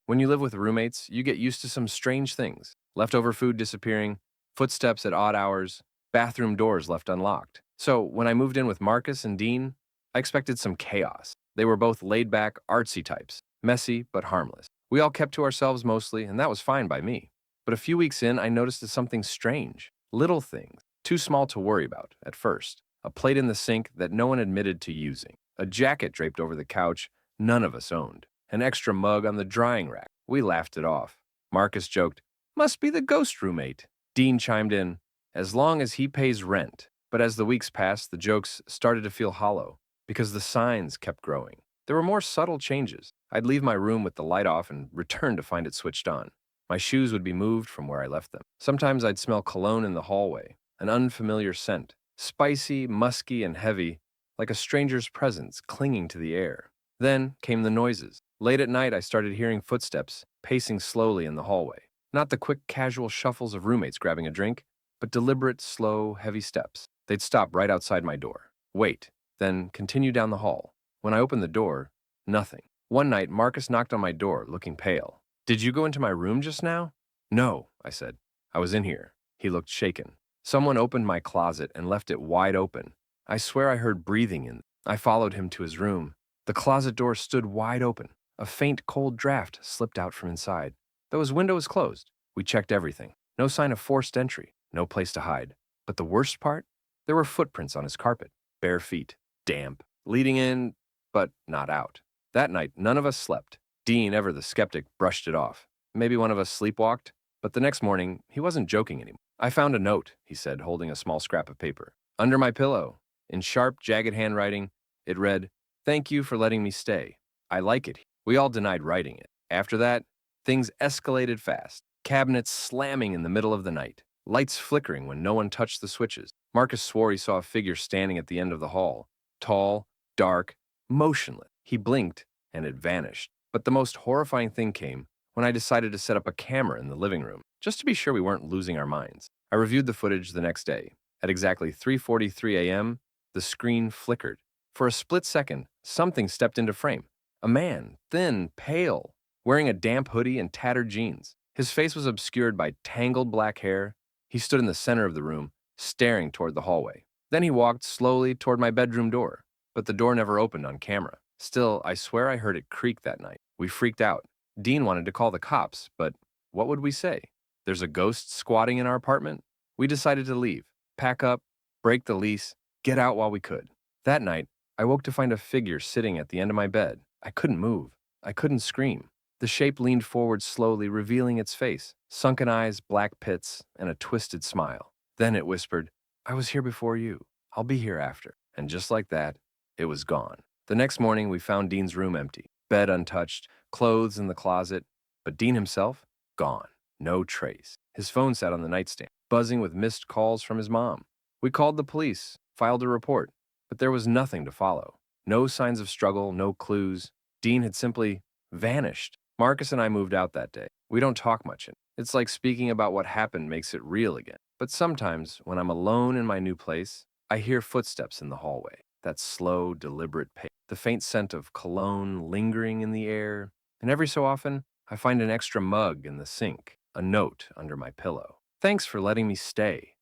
When you live with roommates, you get used to some strange things. Leftover food disappearing, footsteps at odd hours, bathroom doors left unlocked. So when I moved in with Marcus and Dean, I expected some chaos. They were both laid-back, artsy types, messy but harmless. We all kept to ourselves mostly, and that was fine by me. But a few weeks in, I noticed something strange. Little things, too small to worry about at first. A plate in the sink that no one admitted to using. A jacket draped over the couch none of us owned. An extra mug on the drying rack. We laughed it off. Marcus joked, "Must be the ghost roommate." Dean chimed in, "As long as he pays rent." But as the weeks passed, the jokes started to feel hollow because the signs kept growing. There were more subtle changes. I'd leave my room with the light off and return to find it switched on. My shoes would be moved from where I left them. Sometimes I'd smell cologne in the hallway, an unfamiliar scent, spicy, musky, and heavy, like a stranger's presence clinging to the air. Then came the noises. Late at night, I started hearing footsteps pacing slowly in the hallway. Not the quick, casual shuffles of roommates grabbing a drink, but deliberate, slow, heavy steps. They'd stop right outside my door, wait, then continue down the hall. When I opened the door, nothing. One night, Marcus knocked on my door, looking pale. "Did you go into my room just now?" "No," I said. "I was in here." He looked shaken. "Someone opened my closet and left it wide open. I swear I heard breathing in." I followed him to his room. The closet door stood wide open. A faint, cold draft slipped out from inside. Though his window was closed, we checked everything. No sign of forced entry, no place to hide. But the worst part? There were footprints on his carpet, bare feet, damp, leading in, but not out. That night, none of us slept. Dean, ever the skeptic, brushed it off. Maybe one of us sleepwalked, but the next morning, he wasn't joking anymore. "I found a note," he said, holding a small scrap of paper. "Under my pillow." In sharp, jagged handwriting, it read, "Thank you for letting me stay. I like it." We all denied writing it. After that, things escalated fast. Cabinets slamming in the middle of the night. Lights flickering when no one touched the switches. Marcus swore he saw a figure standing at the end of the hall. Tall, dark, motionless. He blinked, and it vanished. But the most horrifying thing came when I decided to set up a camera in the living room, just to be sure we weren't losing our minds. I reviewed the footage the next day. At exactly 3:43 a.m., the screen flickered. For a split second, something stepped into frame. A man, thin, pale, wearing a damp hoodie and tattered jeans. His face was obscured by tangled black hair. He stood in the center of the room, staring toward the hallway. Then he walked slowly toward my bedroom door, but the door never opened on camera. Still, I swear I heard it creak that night. We freaked out. Dean wanted to call the cops, but what would we say? There's a ghost squatting in our apartment? We decided to leave, pack up, break the lease, get out while we could. That night, I woke to find a figure sitting at the end of my bed. I couldn't move. I couldn't scream. The shape leaned forward slowly, revealing its face, sunken eyes, black pits, and a twisted smile. Then it whispered, I was here before you. I'll be here after. And just like that, it was gone. The next morning, we found Dean's room empty, bed untouched, clothes in the closet, but Dean himself, gone. No trace. His phone sat on the nightstand, buzzing with missed calls from his mom. We called the police, filed a report, but there was nothing to follow. No signs of struggle, no clues. Dean had simply vanished. Marcus and I moved out that day. We don't talk much. It's like speaking about what happened makes it real again. But sometimes, when I'm alone in my new place, I hear footsteps in the hallway. That slow, deliberate pace. The faint scent of cologne lingering in the air. And every so often, I find an extra mug in the sink, a note under my pillow. Thanks for letting me stay.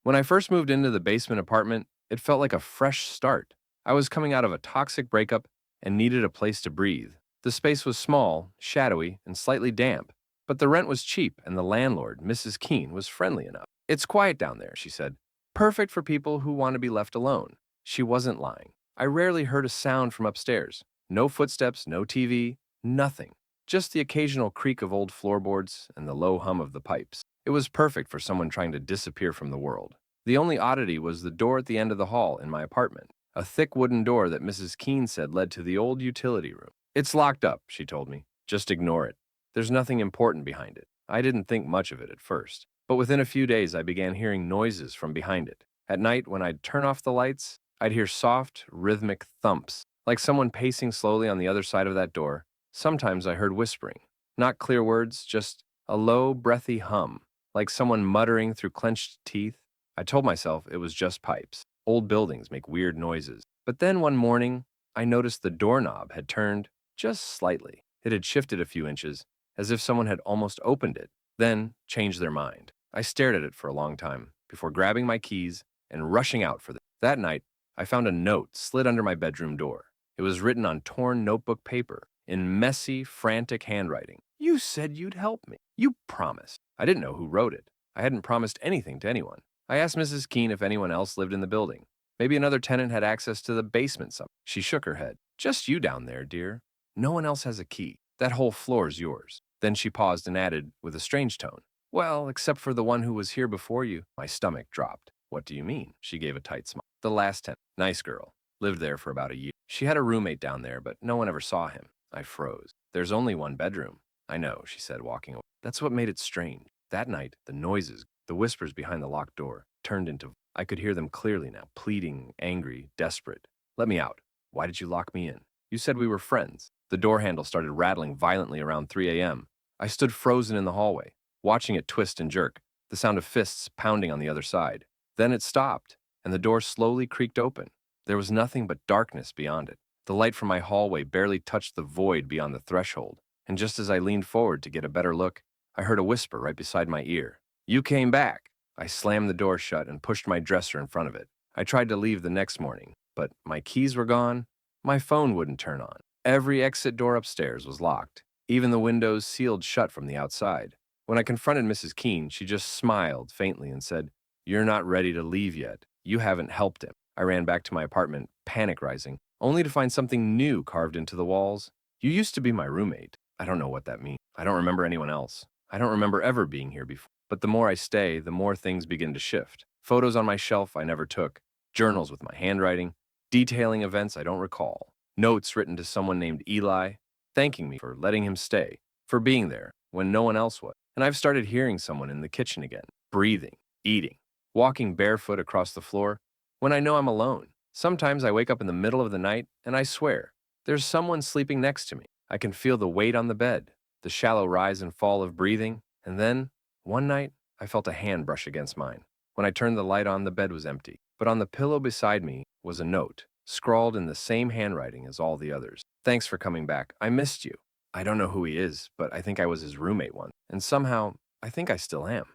When I first moved into the basement apartment, it felt like a fresh start. I was coming out of a toxic breakup and needed a place to breathe. The space was small, shadowy, and slightly damp, but the rent was cheap and the landlord, Mrs. Keene, was friendly enough. It's quiet down there, she said. Perfect for people who want to be left alone. She wasn't lying. I rarely heard a sound from upstairs. No footsteps, no TV, nothing. Just the occasional creak of old floorboards and the low hum of the pipes. It was perfect for someone trying to disappear from the world. The only oddity was the door at the end of the hall in my apartment, a thick wooden door that Mrs. Keene said led to the old utility room. It's locked up, she told me. Just ignore it. There's nothing important behind it. I didn't think much of it at first, but within a few days I began hearing noises from behind it. At night, when I'd turn off the lights, I'd hear soft, rhythmic thumps, like someone pacing slowly on the other side of that door. Sometimes I heard whispering. Not clear words, just a low, breathy hum, like someone muttering through clenched teeth. I told myself it was just pipes. Old buildings make weird noises. But then one morning, I noticed the doorknob had turned just slightly. It had shifted a few inches, as if someone had almost opened it, then changed their mind. I stared at it for a long time, before grabbing my keys and rushing out for them. That night, I found a note slid under my bedroom door. It was written on torn notebook paper, in messy, frantic handwriting. You said you'd help me. You promised. I didn't know who wrote it. I hadn't promised anything to anyone. I asked Mrs. Keene if anyone else lived in the building. Maybe another tenant had access to the basement somewhere. She shook her head. Just you down there, dear. No one else has a key. That whole floor's yours. Then she paused and added, with a strange tone, well, except for the one who was here before you. My stomach dropped. What do you mean? She gave a tight smile. The last tenant. Nice girl. Lived there for about a year. She had a roommate down there, but no one ever saw him. I froze. There's only one bedroom. I know, she said, walking away. That's what made it strange. That night, the noises, the whispers behind the locked door, turned into... I could hear them clearly now, pleading, angry, desperate. Let me out. Why did you lock me in? You said we were friends. The door handle started rattling violently around 3 a.m. I stood frozen in the hallway, watching it twist and jerk, the sound of fists pounding on the other side. Then it stopped, and the door slowly creaked open. There was nothing but darkness beyond it. The light from my hallway barely touched the void beyond the threshold, and just as I leaned forward to get a better look, I heard a whisper right beside my ear. You came back. I slammed the door shut and pushed my dresser in front of it. I tried to leave the next morning, but my keys were gone. My phone wouldn't turn on. Every exit door upstairs was locked, even the windows sealed shut from the outside. When I confronted Mrs. Keene, she just smiled faintly and said, You're not ready to leave yet. You haven't helped him. I ran back to my apartment, panic rising, only to find something new carved into the walls. You used to be my roommate. I don't know what that means. I don't remember anyone else. I don't remember ever being here before. But the more I stay, the more things begin to shift. Photos on my shelf I never took, journals with my handwriting, detailing events I don't recall, notes written to someone named Eli, thanking me for letting him stay, for being there when no one else was. And I've started hearing someone in the kitchen again, breathing, eating, walking barefoot across the floor when I know I'm alone. Sometimes I wake up in the middle of the night and I swear, there's someone sleeping next to me. I can feel the weight on the bed, the shallow rise and fall of breathing, and then, one night, I felt a hand brush against mine. When I turned the light on, the bed was empty, but on the pillow beside me was a note, scrawled in the same handwriting as all the others. Thanks for coming back. I missed you. I don't know who he is, but I think I was his roommate once, and somehow, I think I still am.